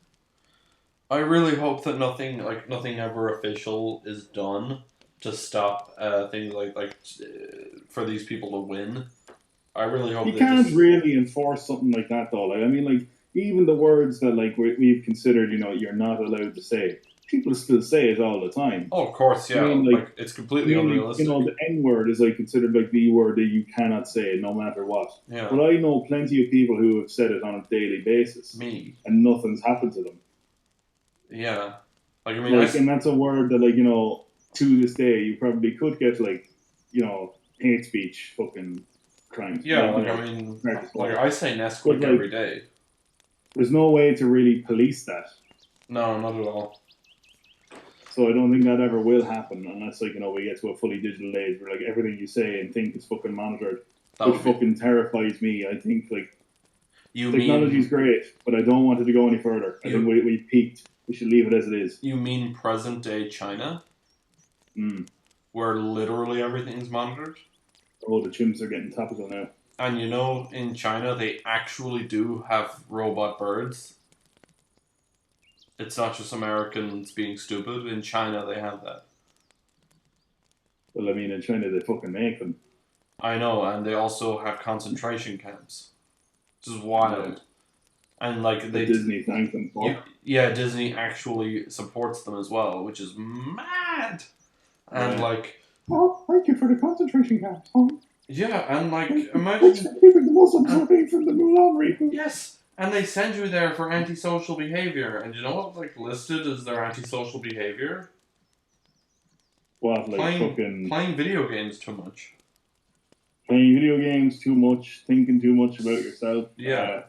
I really hope that nothing ever official is done to stop things for these people to win. I really hope You they can't just really enforce something like that, though. Like, I mean, like even the words that like we've considered, you're not allowed to say. People still say it all the time. oh of course I yeah mean, like it's completely unrealistic. the N word is like considered like the word that you cannot say no matter what. Yeah, But I know plenty of people who have said it on a daily basis, me and nothing's happened to them. yeah like I mean Like, and that's a word that like to this day you probably could get like hate speech fucking crimes, yeah like like I mean charges for like it. I say But Nesquik every like, day. there's no way to really police that. No, not at all. So I don't think that ever will happen unless like we get to a fully digital age where like everything you say and think is fucking monitored, That which would be fucking terrifies me. I think like you technology's mean great, but I don't want it to go any further. I think you we peaked. We should leave it as it is. you mean present day China Mm. where literally everything's monitored. Oh, the chimps are getting topical now. And in China, they actually do have robot birds. It's not just Americans being stupid. In China, they have that. Well, I mean, in China they fucking make them. I know, and they also have concentration camps, which is Yeah, wild. And like that Disney thanked them yeah, for. yeah, Disney actually supports them as well, which is mad. And Yeah. like, Oh, thank you for the concentration camps. Oh, yeah, and like, thanks imagine, for keeping the Muslims and away from the Mulan reboot. yes, and they send you there for antisocial behavior, and you know what, like listed as their antisocial behavior? What, like Playing fucking playing video games too much. playing video games too much, thinking too much about yourself, Yeah.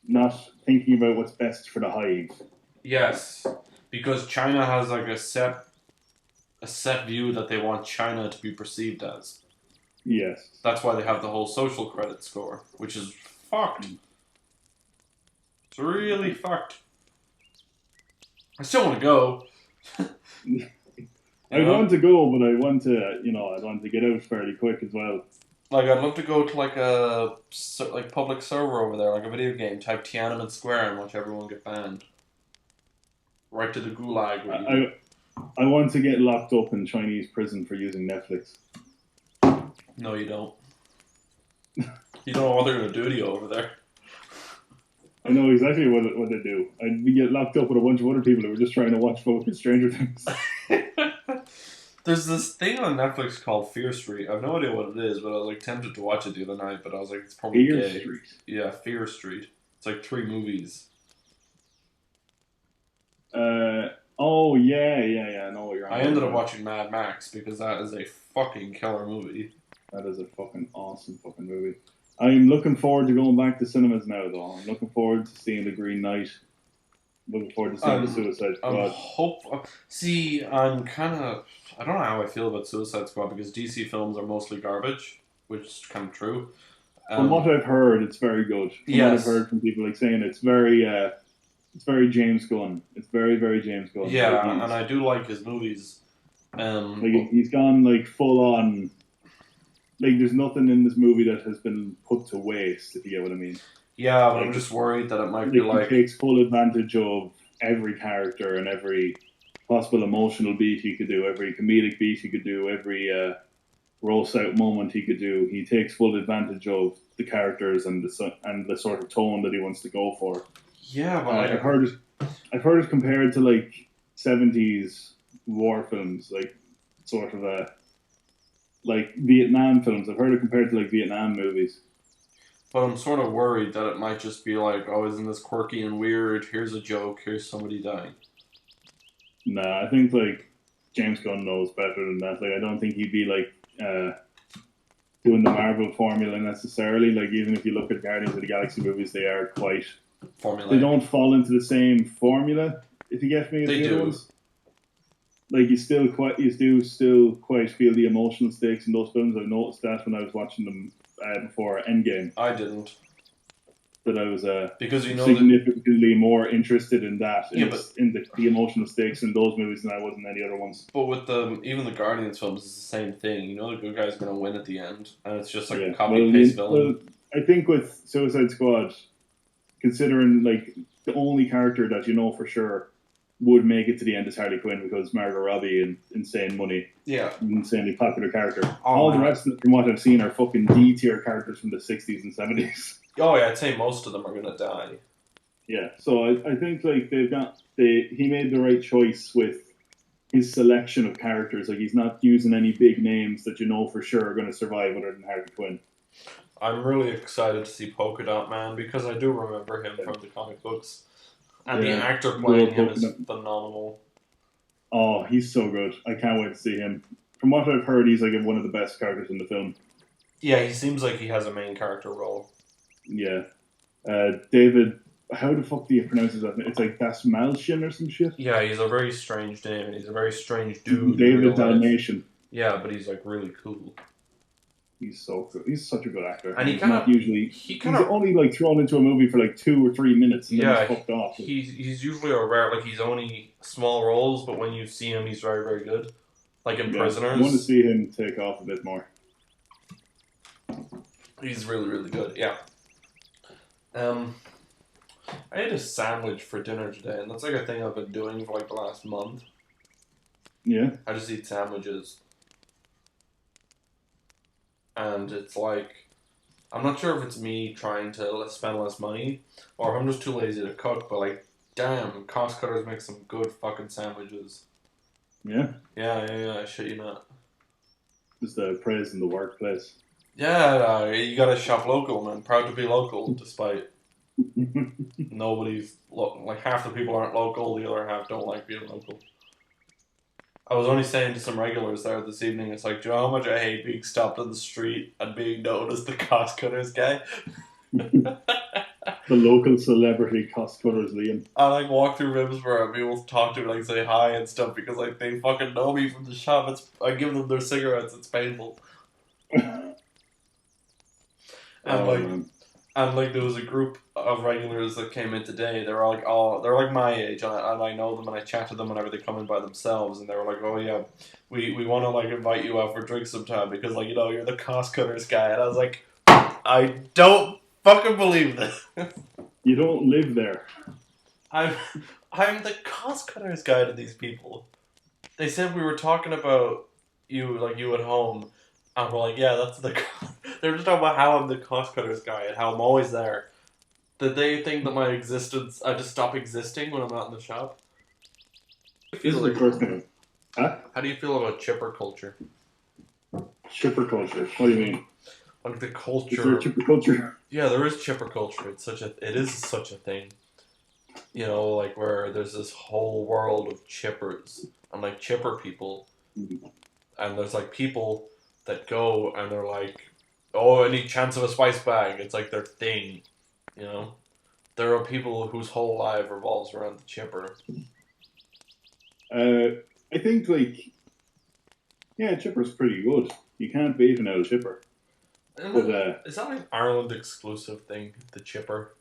not thinking about what's best for the hive. Yes. Because China has like a set view that they want China to be perceived as. Yes. That's why they have the whole social credit score, which is fucked. It's really fucked. I still want to go. You I want know? to go, but I want to, I want to get out fairly quick as well. Like I'd love to go to like a like public server over there, like a video game, type Tiananmen Square and watch everyone get banned. Right to the gulag I, with you. I want to get locked up in Chinese prison for using Netflix. No, you don't. You don't know what they're gonna do to you over there. I know exactly what they do. I'd get locked up with a bunch of other people who were just trying to watch fucking Stranger Things. There's this thing on Netflix called Fear Street. I have no idea what it is, but I was like tempted to watch it the other night, but I was like, it's probably Fear gay. Street. Yeah, Fear Street. It's like 3 movies. Oh yeah. I know what you're on I about ended up now. watching Mad Max because that is a fucking killer movie. That is a fucking awesome fucking movie. I'm looking forward to going back to cinemas now, though. I'm looking forward to seeing The Green Knight. Looking forward to seeing The I'm, Suicide I'm Squad. hope. See, I'm kind of. I don't know how I feel about Suicide Squad because DC films are mostly garbage, which is kind of true. From what Um, I've heard, it's very good. From what I've yes, heard from people like saying it's very James Gunn. It's very very James Gunn. yeah, and I do like his movies. But He's gone like full on. Like there's nothing in this movie that has been put to waste. If you get what I mean. yeah, but I'm Like just worried that it might be like he like takes full advantage of every character and every possible emotional beat he could do, every comedic beat he could do, every roast out moment he could do. He takes full advantage of the characters and the sort of tone that he wants to go for. yeah, but like I've heard it compared to like 70s war films, like sort of like Vietnam films. I've heard it compared to like Vietnam movies. but I'm sort of worried that it might just be like, oh, isn't this quirky and weird? Here's a joke. Here's somebody dying. Nah, I think like James Gunn knows better than that. Like I don't think he'd be like doing the Marvel formula necessarily. Like even if you look at Guardians of the Galaxy movies, they are quite they Formulaic. don't fall into the same formula. If you get me, as They the other do. ones. Like you do still quite feel the emotional stakes in those films. I've noticed that when I was watching them before Endgame, I didn't that I was because you know that. significantly more interested in that Yeah, but in the emotional stakes in those movies than I was in any other ones. with the even the Guardians films, it's the same thing. You know, the good guy's gonna win at the end, and it's just like a Yeah, copy paste well, villain. I think with Suicide Squad, considering like the only character that you know for sure would make it to the end is Harley Quinn because Margot Robbie and insane money, Yeah. insanely popular character. Oh All the man. rest, from what I've seen, are fucking D tier characters from the '60s and '70s. Oh yeah, I'd say most of them are gonna die. Yeah, so I think like he made the right choice with his selection of characters. Like he's not using any big names that you know for sure are going to survive other than Harley Quinn. I'm really excited to see Polka Dot Man because I do remember him from the comic books, and the Yeah, actor Will playing him is Polkadot. phenomenal. Oh, he's so good. I can't wait to see him. From what I've heard, he's like one of the best characters in the film. Yeah, he seems like he has a main character role. Yeah. David, how the fuck do you pronounce his last name? It's like Dasmalchian or some shit. Yeah, he's a very strange name, and he's a very strange dude in real David life. Dalmatian. Yeah, but he's like really cool. He's so good. He's such a good actor. And he's not usually. he He's only like thrown into a movie for like 2 or 3 minutes and then yeah, he's fucked off. he's usually a rare, like he's only small roles, but when you see him, he's very very good. Like in Yeah, I want to Prisoners, see him take off a bit more. he's really really good. Yeah. Um, I ate a sandwich for dinner today, and that's like a thing I've been doing for like the last month. Yeah. I just eat sandwiches. and it's like I'm not sure if it's me trying to spend less money or if I'm just too lazy to cook. But like, damn, cost cutters make some good fucking sandwiches. Yeah, Yeah, yeah, yeah. I shit you not. just the praise in the workplace. Yeah, you gotta shop local, man. Proud to be local, despite like half the people aren't local, the other half don't like being local. I was only saying to some regulars there this evening, it's like, do you know how much I hate being stopped on the street and being known as the cost cutters guy? The local celebrity cost cutters, Liam. I like walk through Rimsborough and people talk to me, like say hi and stuff because like they fucking know me from the shop. I give them their cigarettes. It's painful. And Oh like man. there was a group of regulars that came in today. They're like my age, and I know them and I chat to them whenever they come in by themselves. And they were like, "Oh yeah, we want to like invite you out for drinks sometime because like you're the cost cutters guy." And I was like, I don't fucking believe this. You don't live there. I'm I'm the cost cutters guy to these people. They said we were talking about you at home, and we're like, yeah, that's the. They're just talking about how I'm the cost cutters guy and how I'm always there. Did they think that my existence, I just stop existing when I'm not in the shop? How do This you is the feel first like? thing. Huh? How do you feel about chipper culture? Chipper culture. What do you mean? Like the Is there a culture. chipper culture? Yeah, there is chipper culture. It is such a thing. You know, like where there's this whole world of chippers and like chipper people, and there's like people that go and they're like, oh, any chance of a spice bag? It's like their thing. You know, there are people whose whole life revolves around the chipper. I think like yeah, chipper's pretty good. You can't beat an old chipper. But Is that like Ireland exclusive thing? The chipper.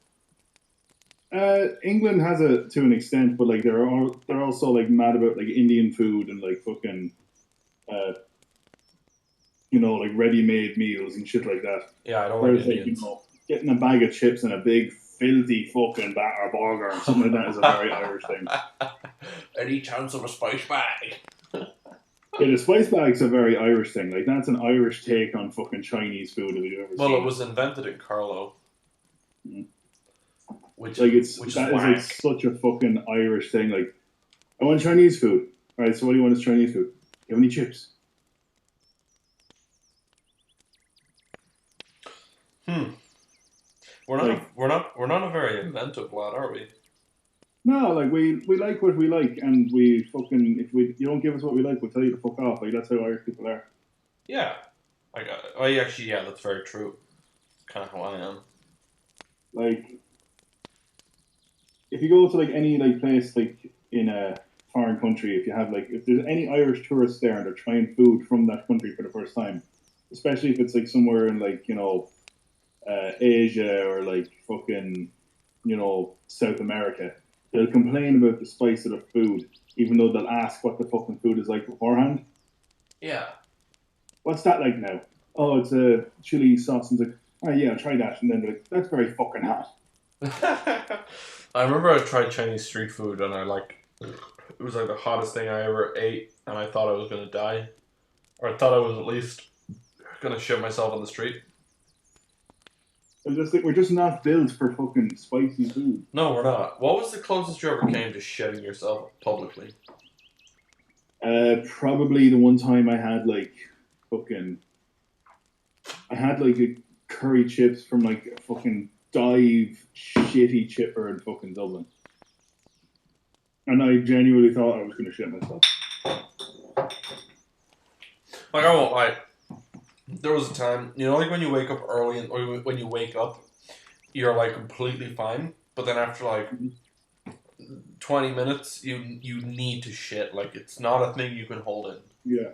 England has it to an extent, but like they're also like mad about like Indian food and like fucking uh, like ready-made meals and shit like that. Yeah, I don't like Whereas like Indians. getting a bag of chips and a big filthy fucking batter burger or something like that is a very Irish thing. Any chance of a spice bag? Yeah, the spice bag's a very Irish thing. Like that's an Irish take on fucking Chinese food if you've ever Well, it seen was invented in Carlo, it. Like which is that is like whack. such a fucking Irish thing. Like I want Chinese food. All right, so what do you want as Chinese food? You have any chips? Hmm. Like We're not a very inventive lot, are we? no, like we like what we like, and we fucking if we you don't give us what we like, we'll tell you to fuck off. Like that's how Irish people are. Yeah. I got it. Oh, yeah, actually, yeah, that's very true. Kind of how I am. Like if you go to like any like place like in a foreign country, if you have like if there's any Irish tourists there and they're trying food from that country for the first time, especially if it's like somewhere in like Asia or like fucking South America, they'll complain about the spice of the food, even though they'll ask what the fucking food is like beforehand. Yeah. What's that like now? Oh, it's a chili sauce. And it's like, oh yeah, try that. And then they're like, that's very fucking hot. I remember I tried Chinese street food and it was like the hottest thing I ever ate, and I thought I was gonna die, or I thought I was at least gonna shit myself on the street. I'm just like, we're just not built for fucking spicy food. No, we're not. What was the closest you ever came to shitting yourself publicly? Probably the one time fucking, I had like a curry chips from like a fucking dive shitty chipper in fucking Dublin. And I genuinely thought I was going to shit myself. Like, I won't lie. There was a time, like when you wake up early or when you wake up, you're like completely fine, but then after like 20 minutes, you need to shit. Like, it's not a thing you can hold in. Yeah.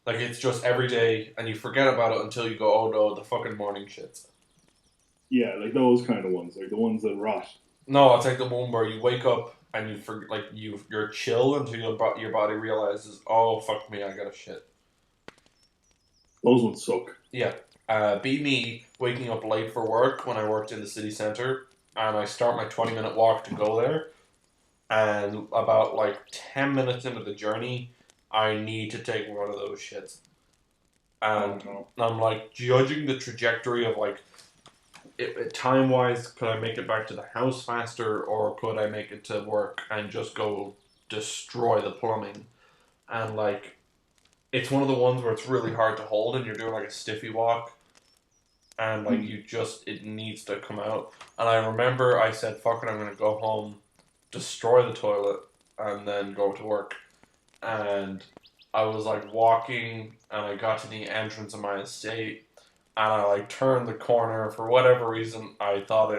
Like, it's just every day, and you forget about it until you go, oh no, the fucking morning shits. Yeah, like those kind of ones, like the ones that rot. No, it's like the one where you wake up and you're chill until your body realizes, oh fuck me, I gotta shit. Those ones suck. Yeah. Be me waking up late for work when I worked in the city centre, and I start my 20-minute walk to go there, and about like 10 minutes into the journey, I need to take one of those shits. Oh and no. I'm like judging the trajectory of like time wise, could I make it back to the house faster, or could I make it to work and just go destroy the plumbing? And like, it's one of the ones where it's really hard to hold, and you're doing like a stiffy walk, and like Hmm. it needs to come out. And I remember I said, "Fuck it, I'm gonna go home, destroy the toilet, and then go to work." And I was like walking, and I got to the entrance of my estate, and I like turned the corner for whatever reason. I thought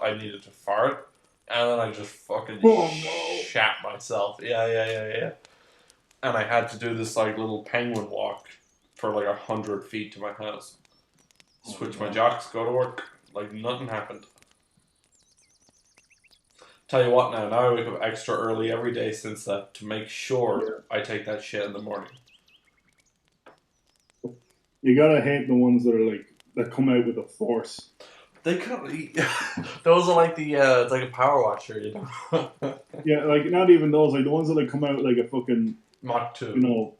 I needed to fart, and then I just fucking Oh no. shat myself. Yeah. And I had to do this like little penguin walk for like 100 feet to my house. Oh Switch my no. jocks, go to work, like nothing happened. Tell you what now I wake up extra early every day since that to make sure Yeah. I take that shit in the morning. You gotta hate the ones that are like that come out with a force. They kind of, those are like it's like a power washer, you know. Yeah, like not even those, like the ones that like come out like a fucking, Mach you 2. know,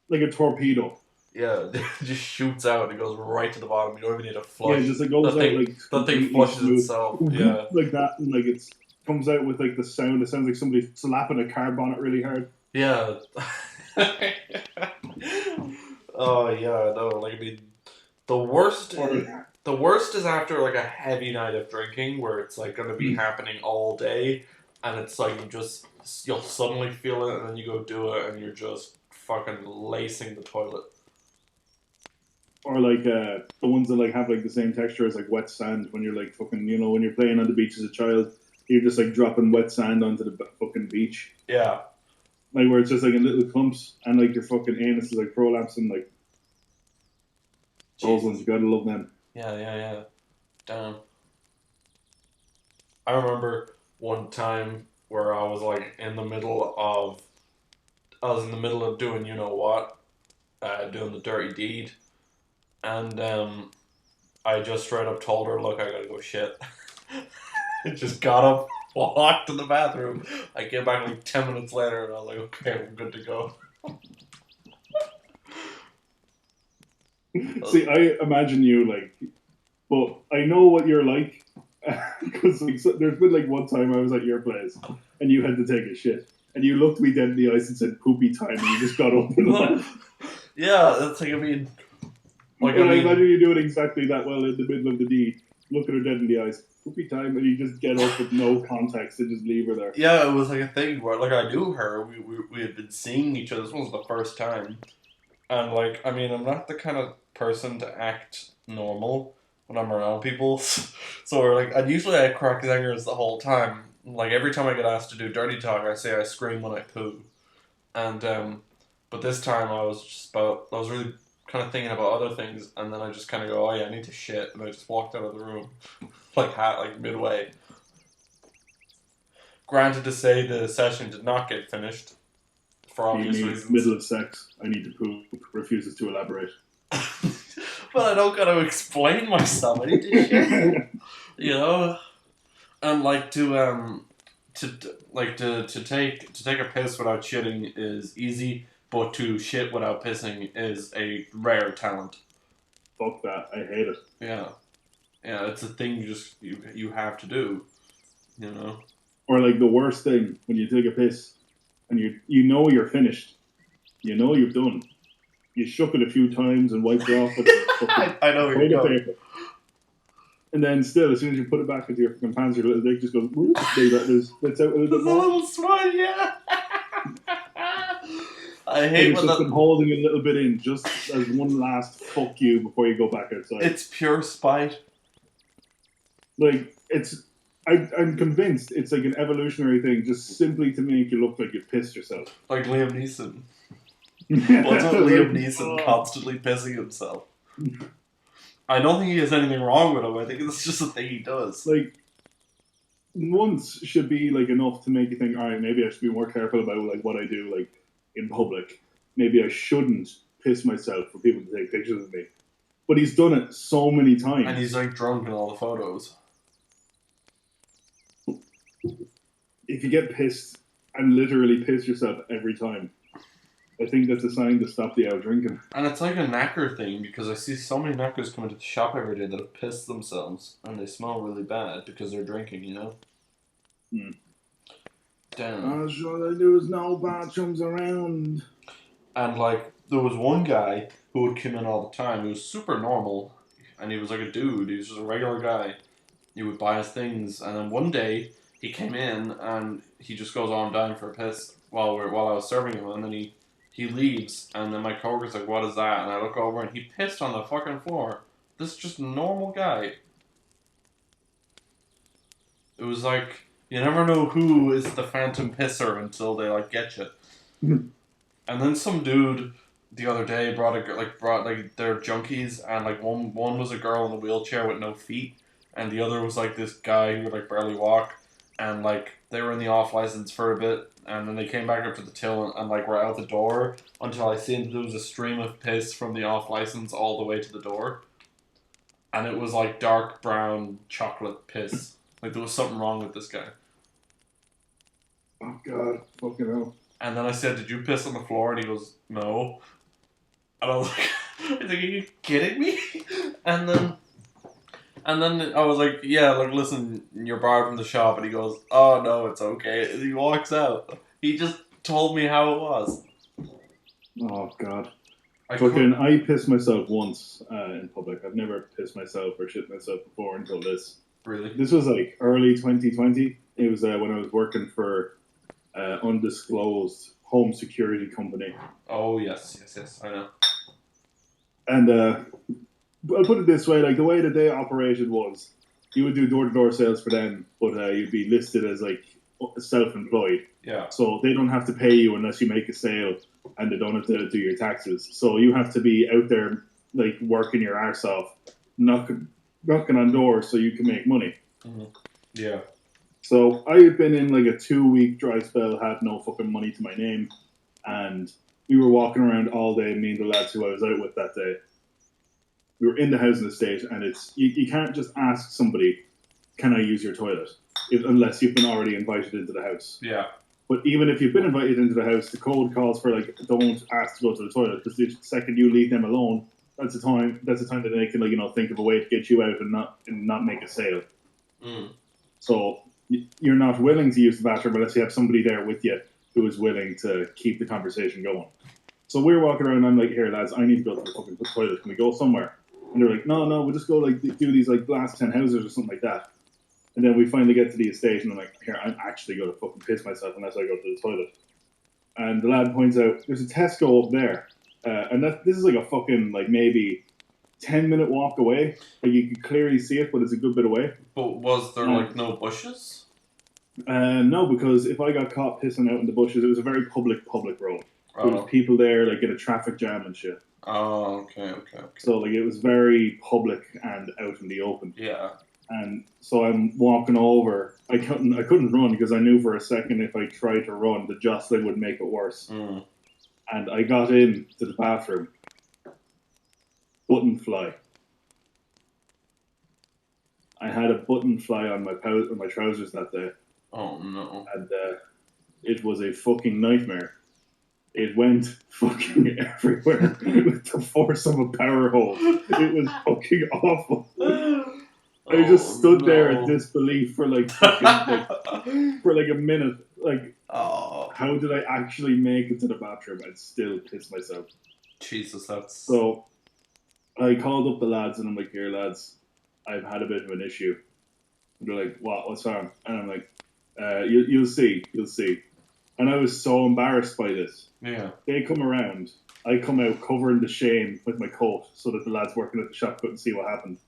like a torpedo. Yeah, it just shoots out and it goes right to the bottom. You don't even need to Yeah, flush. just it goes out like That thing completely flushes smooth, itself. Yeah. like that, and like it's comes out with like the sound. It sounds like somebody slapping a carb on it really hard. Yeah. Oh yeah, no, like I mean the worst Or the worst is after like a heavy night of drinking where it's like gonna be happening all day and it's like you'll suddenly feel it and then you go do it and you're just fucking lacing the toilet. or like the ones that like have like the same texture as like wet sand when you're like fucking, you know, when you're playing on the beach as a child, you're just like dropping wet sand onto the fucking beach, Yeah. like where it's just like in little clumps, and like your fucking anus is like prolapsing. Like those ones, Jesus. you gotta love them. Yeah. Damn. I remember one time where I was in the middle of doing you know what, doing the dirty deed, and I just straight up told her, "Look, I gotta go shit." I just got up, walked to the bathroom. I came back like 10 minutes later, and I was like, "Okay, I'm good to go." See, I imagine you like, but I know what you're like because like, so, there's been like one time I was at your place and you had to take a shit, and you looked me dead in the eyes and said "poopy time," and you just got up and left. Yeah, that's like I And I mean, imagine you do it exactly that well in the middle of the deed, look at her dead in the eyes, "poopy time," and you just get up with no context and just leave her there. yeah, it was like a thing where like I knew her. We had been seeing each other. This was the first time, and like I mean, I'm not the kind of person to act normal when I'm around people. So like, and usually I crack zingers the whole time. Like every time I get asked to do dirty talk, I say I scream when I poo. And but this time I was really kind of thinking about other things, and then I just kind of go, oh yeah, I need to shit, and I just walked out of the room, like midway. Granted to say, the session did not get finished for He obvious means reasons, middle of sex. I need to poop. Refuses to elaborate. but I don't gotta explain myself. I need to shit, you know, and like to take a piss without shitting is easy, but to shit without pissing is a rare talent. Fuck that. I hate it. Yeah. Yeah, it's a thing you have to do, you know. Or like the worst thing when you take a piss and you know you're finished. You know you've done. You shook it a few times and wiped it off with the fucking I know where you're toilet going. paper. And then still, as soon as you put it back into your fucking pants, your little dick just goes, "Whoop," they lets out a little bit There's a more. little smile, yeah. I And hate it's when just been that. holding a little bit in just as one last fuck you before you go back outside. It's pure spite. Like, I'm convinced it's like an evolutionary thing just simply to make you look like you pissed yourself. Like Liam Neeson. What's with Liam Like, Neeson constantly pissing himself? I don't think he has anything wrong with him. I think it's just a thing he does. like, once should be like enough to make you think, all right, maybe I should be more careful about like what I do, like in public. Maybe I shouldn't piss myself for people to take pictures of me. But he's done it so many times. And he's like drunk in all the photos. If you get pissed and literally piss yourself every time, I think that's a sign to stop the out drinking. And it's like a knacker thing because I see so many knackers come into the shop every day that have pissed themselves and they smell really bad because they're drinking, you know? Hmm. Damn. Sure there was no bathrooms around. And like, there was one guy who would come in all the time. He was super normal and he was like a dude. He was just a regular guy. He would buy us things, and then one day he came in and he just goes, "Oh, I'm dying for a piss," while I was serving him, and then he leaves, and then my coworker's like, "What is that?" And I look over and he pissed on the fucking floor. This is just a normal guy. It was like you never know who is the phantom pisser until they like get you. And then some dude the other day brought like their junkies, and like one was a girl in a wheelchair with no feet, and the other was like this guy who could like barely walk, and like they were in the off license for a bit, and then they came back up to the till and like were out the door until I seen there was a stream of piss from the off license all the way to the door, and it was like dark brown chocolate piss. Like there was something wrong with this guy. Oh God, fucking hell. And then I said, "Did you piss on the floor?" And he goes, "No." And I was like, I was like, "Are you kidding me?" And then, and then I was like, "Yeah, like, listen, you're borrowed from the shop." And he goes, "Oh no, it's okay." And he walks out. He just told me how it was. Oh God. I Fucking, could I pissed myself once in public. I've never pissed myself or shit myself before until this. really. This was like early 2020. It was when I was working for undisclosed home security company. Oh yes, yes, yes. I know. And I'll put it this way: like the way that they operated was, you would do door to door sales for them, but you'd be listed as like self-employed, Yeah. so they don't have to pay you unless you make a sale, and they don't have to do your taxes. So you have to be out there like working your arse off, knocking on doors so you can make money. Mm-hmm. Yeah. So I had been in like a 2 week dry spell, had no fucking money to my name, and we were walking around all day. Me and the lads who I was out with that day, we were in the housing estate, and you can't just ask somebody, "Can I use your toilet?" Unless you've been already invited into the house. Yeah. But even if you've been invited into the house, the code calls for like, don't ask to go to the toilet, because the second you leave them alone, that's the time. That's the time that they can think of a way to get you out and not make a sale. Mm. So you're not willing to use the bathroom unless you have somebody there with you who is willing to keep the conversation going. So we're walking around, and I'm like, "Here, lads, I need to go to the fucking toilet. Can we go somewhere?" And they're like, "No, no, we'll just go like do these like last 10 houses or something like that." And then we finally get to the estate, and I'm like, "Here, I'm actually going to fucking piss myself unless I go to the toilet." And the lad points out, "There's a Tesco up there." And this is like a fucking, like, maybe 10-minute walk away. Like, you can clearly see it, but it's a good bit away. But was there like no bushes? No, because if I got caught pissing out in the bushes, it was a very public road. There was Oh. people there, like, in a traffic jam and shit. Oh. Okay. Okay. Okay. So, like, it was very public and out in the open. Yeah. And so I'm walking over. I couldn't run because I knew for a second if I tried to run, the jostling would make it worse. Mm. And I got into the bathroom. Button fly. I had a button fly on my trousers that day, Oh no. and it was a fucking nightmare. It went fucking everywhere with the force of a power hose. It was fucking awful. I just stood there in disbelief for like a minute. Like, oh, how did I actually make it to the bathroom and still piss myself? Jesus, that's So I called up the lads, and I'm like, "Here, lads, I've had a bit of an issue." And they're like, "What? What's wrong?" And I'm like, You'll see. And I was so embarrassed by this. yeah. They come around. I come out covered in shame with my coat so that the lads working at the shop couldn't see what happened.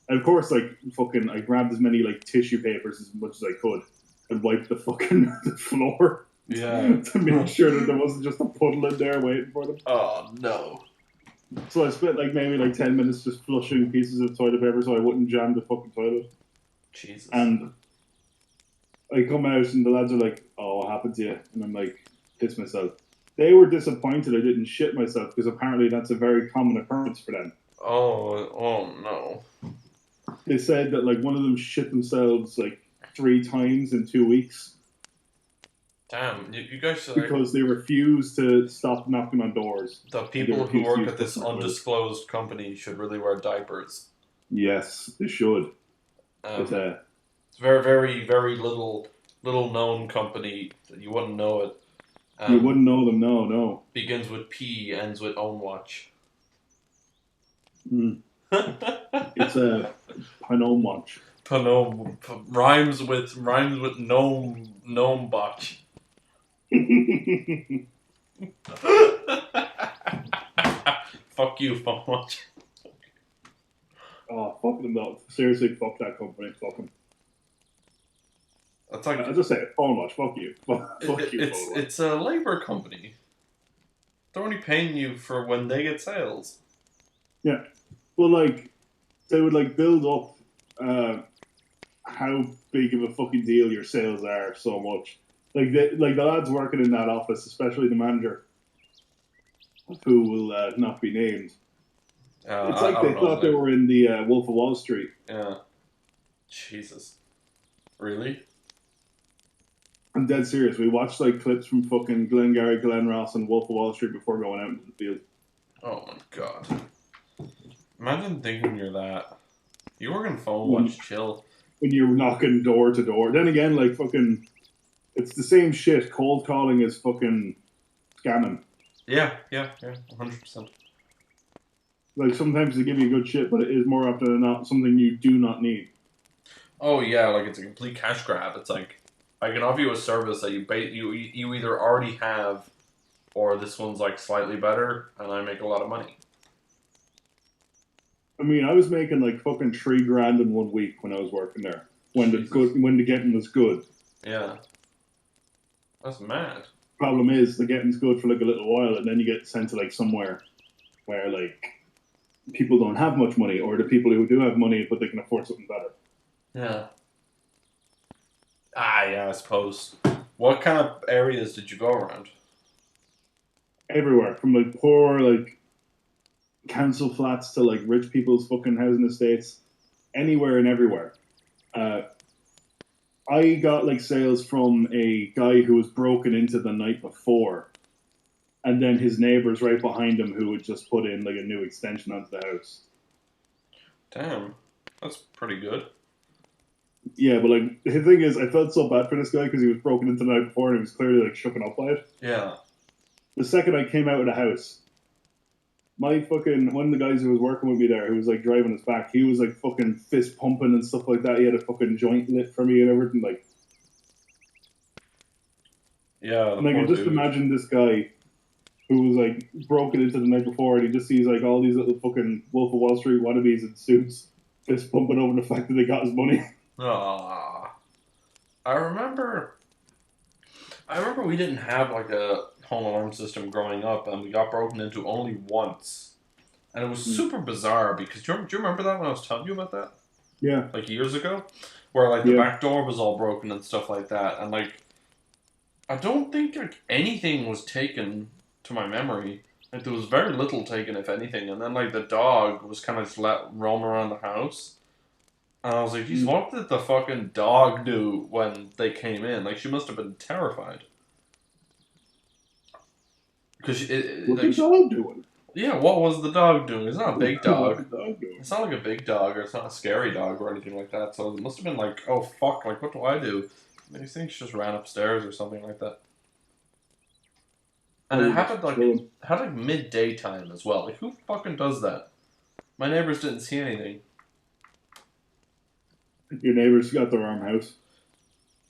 And of course, like, fucking, I grabbed as many like tissue papers as much as I could and wiped the fucking the floor. Yeah. To make sure that there wasn't just a puddle in there waiting for them. Oh no. So I spent like maybe like 10 minutes just flushing pieces of toilet paper so I wouldn't jam the fucking toilet. Jesus. And I come out, and the lads are like, "Oh, what happened to you?" And I'm like, "Piss myself." They were disappointed I didn't shit myself, because apparently that's a very common occurrence for them. Oh no. They said that like one of them shit themselves like 3 times in 2 weeks. Damn, you guys are because they refuse to stop knocking on doors the and they people who refuse to work use at this customer service. undisclosed company should really wear diapers. Yes, they should. It's Um, a it's very, very, very little known company that you wouldn't know it. you Um, wouldn't know them. No, no. begins with P, ends with own watch. Mm. It's a Panome watch. Panome rhymes with gnome botch. Fuck you, phone watch. Oh, fuck them though. Seriously, fuck that company. Fuck them. That's like I just say it. Phone watch. Fuck you. Fuck you, it's phone watch. it's a labor company. They're only paying you for when they get sales. Yeah. Well, like they would like build up how big of a fucking deal your sales are so much. Like the lads working in that office, especially the manager, who will not be named. It's I like don't they know his thought they name. were in the Wolf of Wall Street. Yeah, Jesus, really? I'm dead serious. We watched like clips from fucking Glengarry, Glen Ross, and Wolf of Wall Street before going out into the field. Oh my god! Imagine thinking you're that. You work in phone When watch, chill. when you're knocking door to door. Then again, like fucking, it's the same shit. Cold calling is fucking scamming. Yeah, yeah, yeah, 100%. Like sometimes they give you good shit, but it is more often than not something you do not need. Oh yeah, like it's a complete cash grab. It's like I can offer you a service that you either already have, or this one's like slightly better, and I make a lot of money. I mean, I was making like fucking 3 grand in 1 week when I was working there. Jesus. When the getting was good. Yeah, that's mad. Problem is the getting's good for like a little while, and then you get sent to like somewhere where like people don't have much money, or the people who do have money but they can afford something better. Yeah. Ah, yeah, I suppose. What kind of areas did you go around? Everywhere from like poor like council flats to like rich people's fucking housing estates, anywhere and everywhere. Uh, I got like sales from a guy who was broken into the night before, and then his neighbors right behind him who would just put in like a new extension onto the house. Damn, that's pretty good. Yeah, but like the thing is, I felt so bad for this guy because he was broken into the night before and he was clearly like shooken up by it. Yeah. The second I came out of the house, my fucking one of the guys who was working with me there, who was like driving us back, he was like fucking fist pumping and stuff like that. He had a fucking joint lit for me and everything. Yeah, the And I poor can just dude. imagine this guy who was like broken into the night before, and he just sees like all these little fucking Wolf of Wall Street wannabes in suits, fist pumping over the fact that they got his money. Ah, I remember. I remember we didn't have like a home alarm system growing up, and we got broken into only once, and it was super bizarre because do you remember that when I was telling you about that Yeah, like years ago, where like the yeah. back door was all broken and stuff like that, and like I don't think like anything was taken to my memory. Like there was very little taken, if anything, and then like the dog was kind of just let roam around the house. And I was like, geez, Mm. what did the fucking dog do when they came in? Like, she must have been terrified. Because, What's the like, dog doing? yeah, what was the dog doing? It's not a big What's the dog. dog doing? It's not like a big dog, or it's not a scary dog, or anything like that. So it must have been like, oh, fuck, like, what do I do? And these things just ran upstairs or something like that. And it Probably happened, just like, chilling. had like midday time as well. Like, who fucking does that? My neighbors didn't see anything. Your neighbor's got their arm house.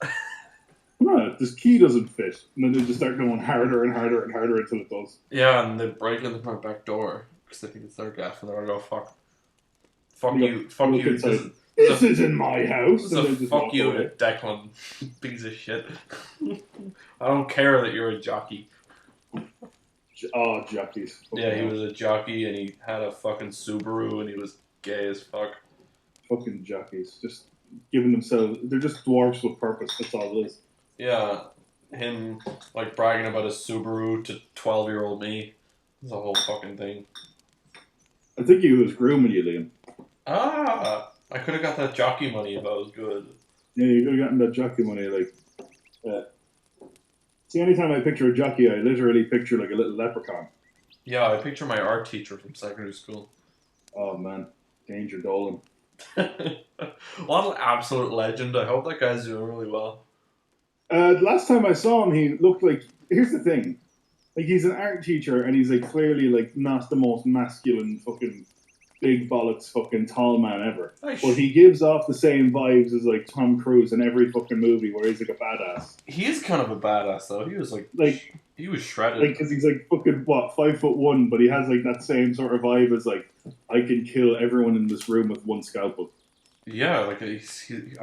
Come on, this key doesn't fit. And then they just start going harder and harder and harder until it does. Yeah, and they break into my back door because they think it's their gaff, and they're gonna go, fuck You you, fuck look you. This inside. is This this is a, isn't my house. this is And a they just fuck walk you to away. Declan, piece of shit. I don't care that you're a jockey. Oh, jockeys. Yeah, he was a jockey, and he had a fucking Subaru, and he was gay as fuck. Fucking jockeys. Just giving themselves. They're just dwarfs with purpose. That's all it is. Yeah, him like bragging about his Subaru to 12-year-old me. It's a whole fucking thing. I think he was grooming you, Liam. Ah, I could have got that jockey money if I was good. Yeah, you could have gotten that jockey money. Like, See, anytime I picture a jockey, I literally picture like a little leprechaun. Yeah, I picture my art teacher from secondary school. Oh man, Danger Dolan. What an absolute legend. I hope that guy's doing really well. The last time I saw him, he looked like. Here's the thing: like he's an art teacher, and he's like clearly like not the most masculine fucking big bollocks fucking tall man ever. But he gives off the same vibes as like Tom Cruise in every fucking movie where he's like a badass. He is kind of a badass though. He was Like he was shredded. like because he's like fucking what 5'1", but he has like that same sort of vibe as like I can kill everyone in this room with one scalpel. Yeah, like I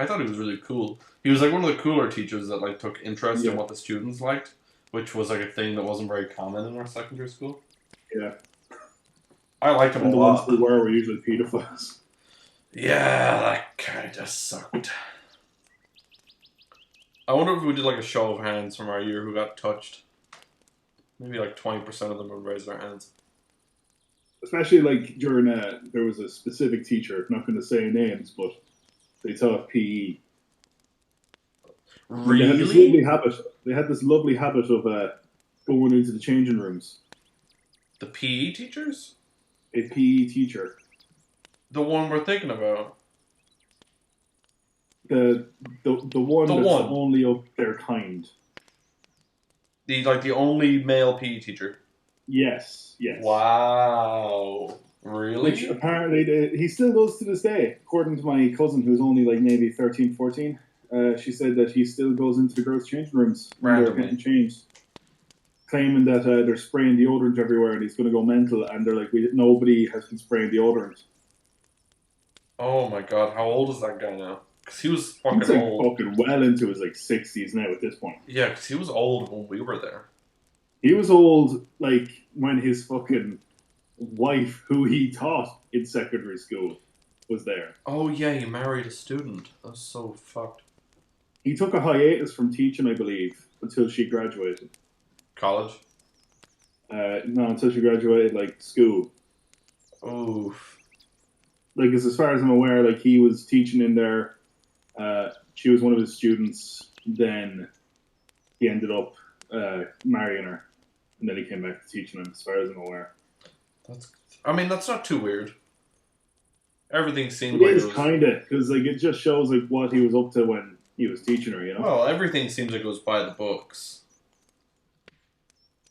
thought he was really cool. He was like one of the cooler teachers that like took interest in Yeah, what the students liked, which was like a thing that wasn't very common in our secondary school. yeah. I liked him a And the ones who lot. were usually pedophiles. Yeah, that kind of sucked. I wonder if we did like a show of hands from our year who got touched. Maybe like 20% of them would raise their hands. Especially like during there was a specific teacher, not going to say names, but they taught PE. And they had this lovely Really? habit. They had this lovely habit of going into the changing rooms. The PE teachers? A PE teacher, The one we're thinking about. the the The one that's the one. only of their kind. The only male PE teacher. Yes, yes. Wow. Which Really? apparently he still does to this day, according to my cousin, who's only like maybe 13, 14. She said that he still goes into the girls' changing rooms when they're getting Randomly. changed, claiming that they're spraying deodorant everywhere and he's going to go mental. And they're like, nobody has been spraying deodorant. Oh my god, how old is that guy now? Because he was He's fucking like old. fucking well into his like 60s now at this point. Yeah, because he was old when we were there. He was old like when his fucking wife, who he taught in secondary school, was there. Oh yeah, he married a student. That's so fucked. He took a hiatus from teaching, I believe, until she graduated. College? No, until she graduated like school. Oof. Like as far as I'm aware, like he was teaching in there. She was one of his students. Then he ended up marrying her, and then he came back to teaching him. As far as I'm aware, That's. I mean, that's not too weird. Everything seemed it like it is was. kind of because like it just shows like what he was up to when he was teaching her. You know, Well, everything seems like it was by the books.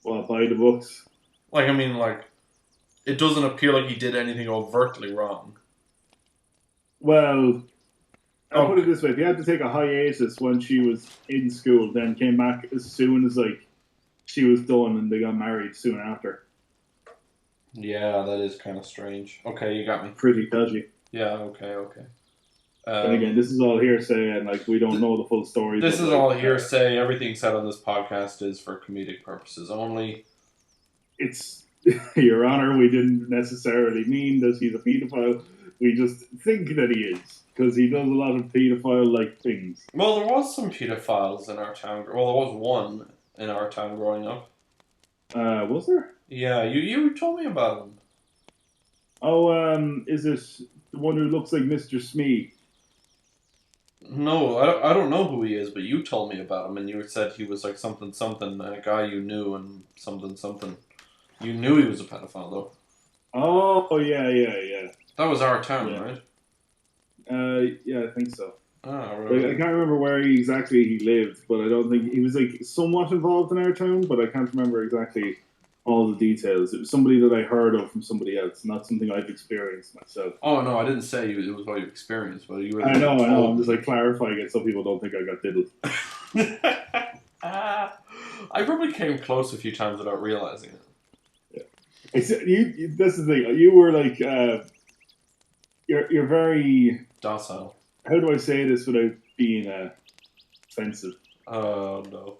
well, by the books. Like, I mean, like, it doesn't appear like he did anything overtly wrong. Well, I'll put it Okay. this way: if he had to take a hiatus when she was in school, then came back as soon as like she was done, and they got married soon after. Yeah, that is kind of strange. Okay, you got me. Pretty dodgy. Yeah, okay. Then again, Um, this is all hearsay, and like we don't th- know the full story. this But is like, all hearsay. Everything said on this podcast is for comedic purposes only. it's Your Honor, we didn't necessarily mean that he's a paedophile. We just think that he is because he does a lot of paedophile-like things. Well, there was some pedophiles in our town. Well, there was one in our town growing up. Was there? Yeah, you told me about him. Oh, is it the one who looks like Mr. Smee? No, I don't know who he is, but you told me about him, and you said he was like something something, and a guy you knew, and something something. You knew he was a pedophile, though. Oh, yeah. That was our town, Yeah. right? Yeah, I think so. Ah, Like, I right. can't remember where exactly he lived, but I don't think he was like somewhat involved in our town, but I can't remember exactly all the details. It was somebody that I heard of from somebody else, not something I've experienced myself. Oh no, I didn't say you. It was what you experienced, but you were the I one who know. I'm told just me. like clarifying it so people don't think I got diddled. I probably came close a few times without realizing it. This is the thing. You were like, you're very. Docile. How do I say this without being offensive? Oh no.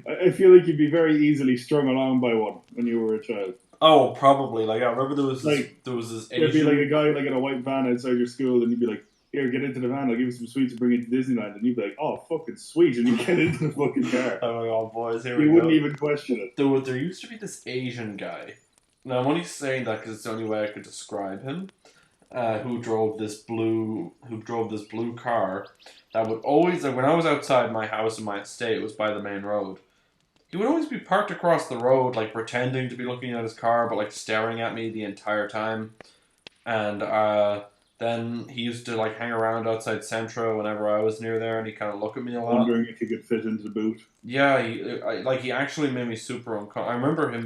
I feel like you'd be very easily strung along by one when you were a child. Oh, probably. Like I remember Like there was this there'd be like a Asian. guy like in a white van outside your school, and you'd be like, "Here, get into the van. I'll give you some sweets and bring you to Disneyland." And you'd be like, "Oh, fucking sweet!" And you get into the fucking car. Oh my god, boys! Here we You wouldn't go. even question it. There used to be this Asian guy. Now I'm only saying that because it's the only way I could describe him. who drove this blue car that would always, like, when I was outside my house in my estate, it was by the main road. He would always be parked across the road, like pretending to be looking at his car, but like staring at me the entire time. And then he used to like hang around outside Centra whenever I was near there, and he kind of look at me a lot. Wondering if you could fit into the boot. Yeah, he actually made me super uncomfortable. I remember him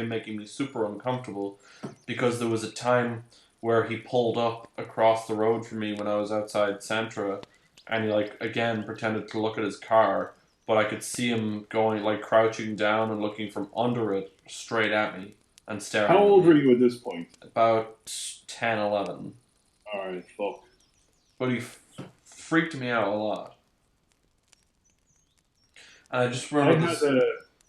making me super uncomfortable because there was a time where he pulled up across the road from me when I was outside Centra, and he like again pretended to look at his car, but I could see him going like crouching down and looking from under it straight at me and How staring at old were me. you at this point? About 10, 11. Alright, fuck. But he freaked me out a lot. And I just I remember had this.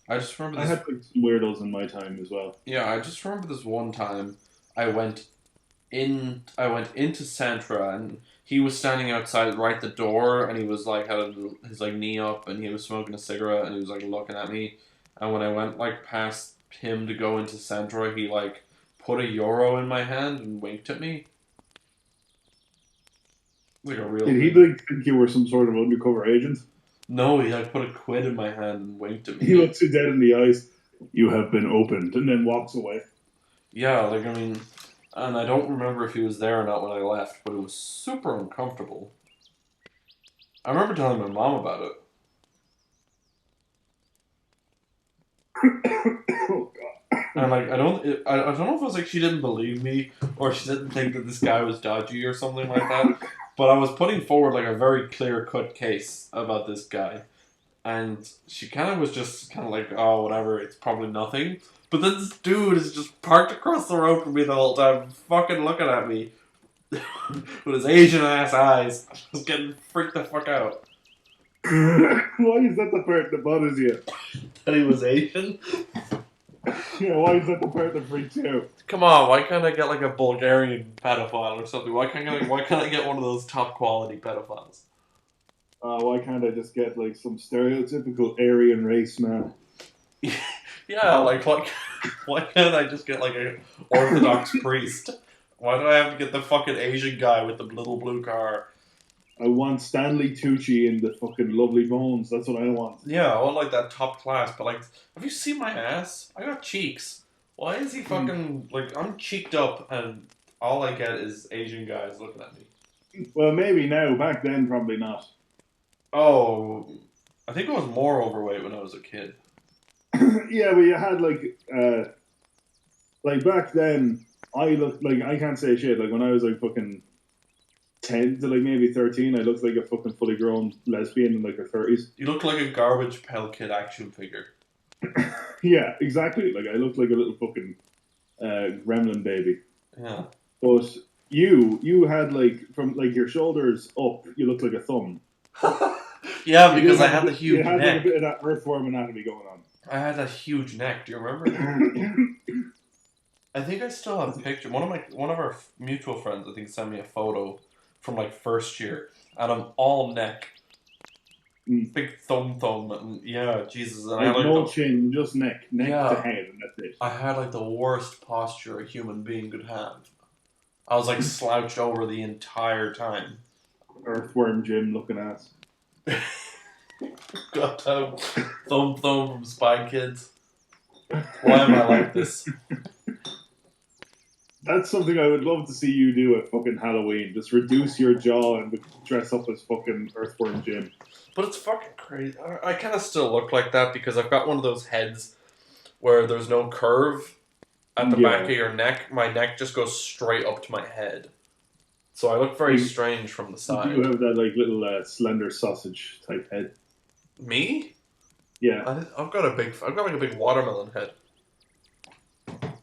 I just remember I this. had like some weirdos in my time as well. Yeah, I just remember this one time. I went I went into Centra, and he was standing outside right at the door, and he was like had his like knee up, and he was smoking a cigarette, and he was like looking at me. And when I went like past him to go into Centra, he like put a euro in my hand and winked at me like a real Did he thing. like think you were some sort of undercover agent? No, he like put a quid in my hand and winked at He me. looks you dead in the eyes. You have been opened, and then walks away. Yeah, like I mean, and I don't remember if he was there or not when I left, but it was super uncomfortable. I remember telling my mom about it. Oh And god. like I don't know if it was like she didn't believe me or she didn't think that this guy was dodgy or something like that. But I was putting forward like a very clear cut case about this guy, and she kind of was just kind of like, oh whatever, it's probably nothing. But then this dude is just parked across the road from me the whole time, fucking looking at me with his Asian ass eyes. I was getting freaked the fuck out Why is that the part that bothers you? that he was Asian. Yeah, why is that the part that freaks you out? Come on, why can't I get like a Bulgarian pedophile or something? Why can't I get one of those top quality pedophiles? Why can't I just get like some stereotypical Aryan race man? Yeah, like why can't I just get like a Orthodox priest? Why do I have to get the fucking Asian guy with the little blue car? I want Stanley Tucci in the fucking Lovely Bones. That's what I want. Yeah, I want like that top class, but like, have you seen my ass? I got cheeks. Why is he fucking like I'm cheeked up and all I get is Asian guys looking at me? Well, maybe now. Back then, probably not. Oh, I think I was more overweight when I was a kid. Yeah, but you had like back then. I looked like I can't say shit. Like when I was like fucking 10 to like maybe 13, I looked like a fucking fully grown lesbian in like her 30s. You look like a garbage Pail Kid action figure. Yeah, exactly. Like I looked like a little fucking gremlin baby. Yeah. But you had like from like your shoulders up, you looked like a thumb. Yeah, You did because I have had the you huge had like a neck. bit of that earthworm anatomy going I had that huge neck. Do you remember? on. I think I still have a picture. One of our mutual friends, I think, sent me a photo from like first year, and I'm all neck, big thumb, and yeah, Jesus, and I had Like like no the chin, just neck to yeah, head, and that's it. I had like the worst posture a human being could have. I was like slouched over the entire time. Earthworm Jim looking ass. Got thumb from Spy Kids. Why am I like this? That's something I would love to see you do at fucking Halloween. Just reduce your jaw and dress up as fucking Earthworm Jim. But it's fucking crazy. I kind of still look like that because I've got one of those heads where there's no curve at the back Yeah. of your neck. My neck just goes straight up to my head. So I look very You, strange from the you do side. have that like little slender sausage type head. Me? Yeah. I've got like a big watermelon head.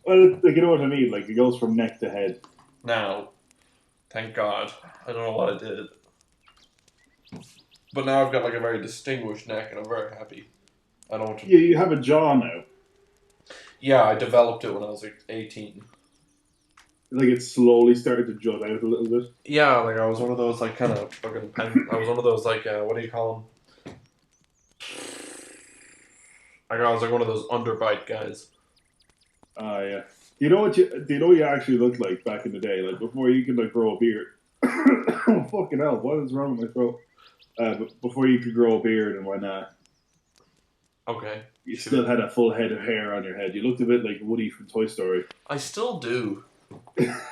Well, like you know what I mean. Like it goes from neck to head. Now, thank God. I don't know what I did. But now I've got like a very distinguished neck and I'm very happy. I don't. Yeah, you have a jaw now. Yeah, I developed it when I was like 18. Like it slowly started to jut out a little bit. Yeah, like I was one of those like kind of fucking I was one of those like what do you call them? Like I was like one of those underbite guys. Ah, yeah. Do you know what you actually looked like back in the day? Like before you could like grow a beard. Oh fucking hell! What is wrong with my throat? Before you could grow a beard and whatnot, Okay, you shoot. still had a full head of hair on your head. You looked a bit like Woody from Toy Story. I still do.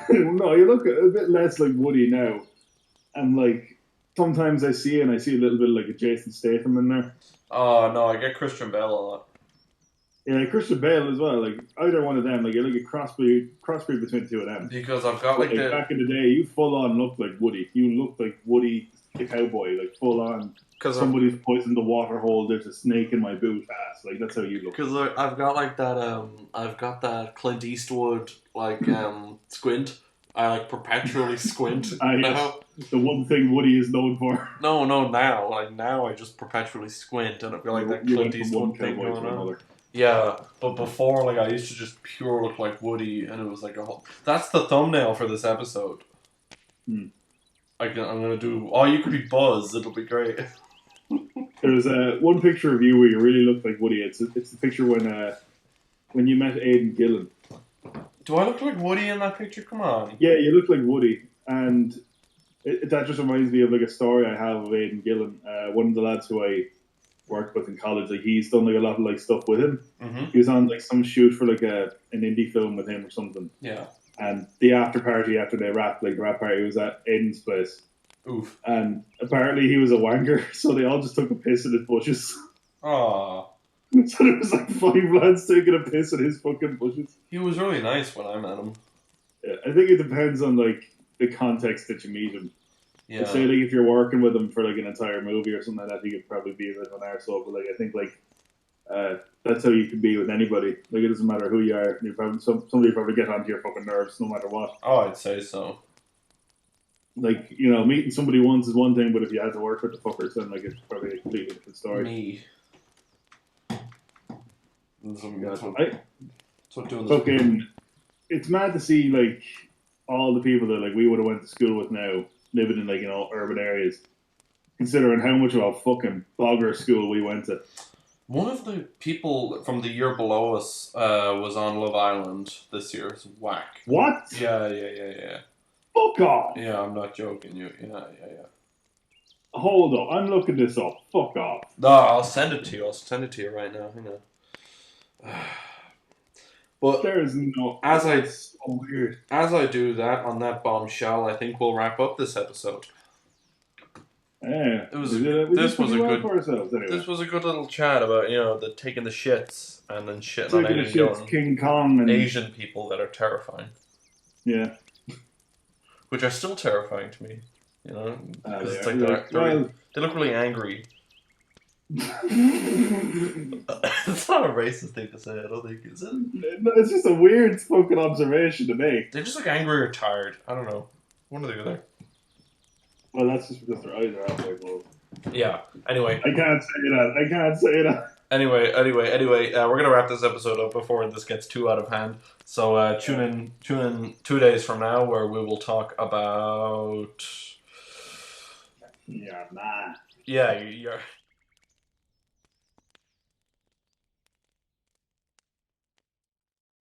No, you look a bit less like Woody now. And like sometimes I see a little bit like a Jason Statham in there. Oh no, I get Christian Bale a lot. Yeah, Christian Bale as well. Like either one of them, like you're like a crossbreed between the two of them. Because I've got But like like the back in the day, you full on looked like Woody. You looked like Woody the cowboy, like full on. because Somebody's poisoned the water hole. There's a snake in my boot ass. Like that's how you look. I've got like that I've got that Clint Eastwood like squint. I like perpetually squint now. The one thing Woody is known for. No, now like now I just perpetually squint and I've got like that You Clint went from one Eastwood thing cowboy going to on. another. Yeah, but before like I used to just pure look like Woody and it was like a whole. That's the thumbnail for this episode. Hmm. I'm gonna do. Oh, you could be Buzz. It'll be great. There's one picture of you where you really look like Woody. It's the picture when you met Aidan Gillen. Do I look like Woody in that picture? Come on. Yeah, you look like Woody, and that just reminds me of like a story I have of Aidan Gillen. One of the lads who I worked with in college, like he's done like a lot of like stuff with him. Mm-hmm. He was on like some shoot for like an indie film with him or something. Yeah. And the after party after they wrapped, like the wrap party was at Aidan's place. Oof. And apparently he was a wanker, so they all just took a piss in his bushes. Aww. So there was like 5 lads taking a piss in his fucking bushes. He was really nice when I met him. Yeah, I think it depends on like the context that you meet him. Yeah. I'd say like if you're working with him for like an entire movie or something like that, he could probably be a bit of an arsehole. But like I think like that's how you can be with anybody. Like it doesn't matter who you are. You probably somebody probably get onto your fucking nerves no matter what. Oh, I'd say so. Like meeting somebody once is one thing, but if you had to work with the fuckers, then like it's probably a completely different story. Me. That's what doing this. Fucking, it's mad to see like all the people that like we would have went to school with now living in like urban areas, considering how much of a fucking bogger school we went to. One of the people from the year below us was on Love Island this year. It's whack. What? Yeah. Fuck off. Yeah, I'm not joking. Yeah. Hold on, I'm looking this up. Fuck off. No, I'll send it to you. I'll send it to you right now. Hang on. But there is no. It's so weird. As I do that on that bombshell, I think we'll wrap up this episode. Yeah, this was a good little chat about the taking the shits and then shitting on Aidan Gillen. King Kong and Asian people that are terrifying. Yeah, which are still terrifying to me. Because it's like they look really angry. It's not a racist thing to say, I don't think, is it? No, it's just a weird fucking observation to make. They just look angry or tired. I don't know. One or the other. Well, that's just because their eyes are halfway closed. Yeah. Anyway. I can't say that. Anyway, we're gonna wrap this episode up before this gets too out of hand. So tune in 2 days from now where we will talk about. Yeah, nah. Yeah, you're.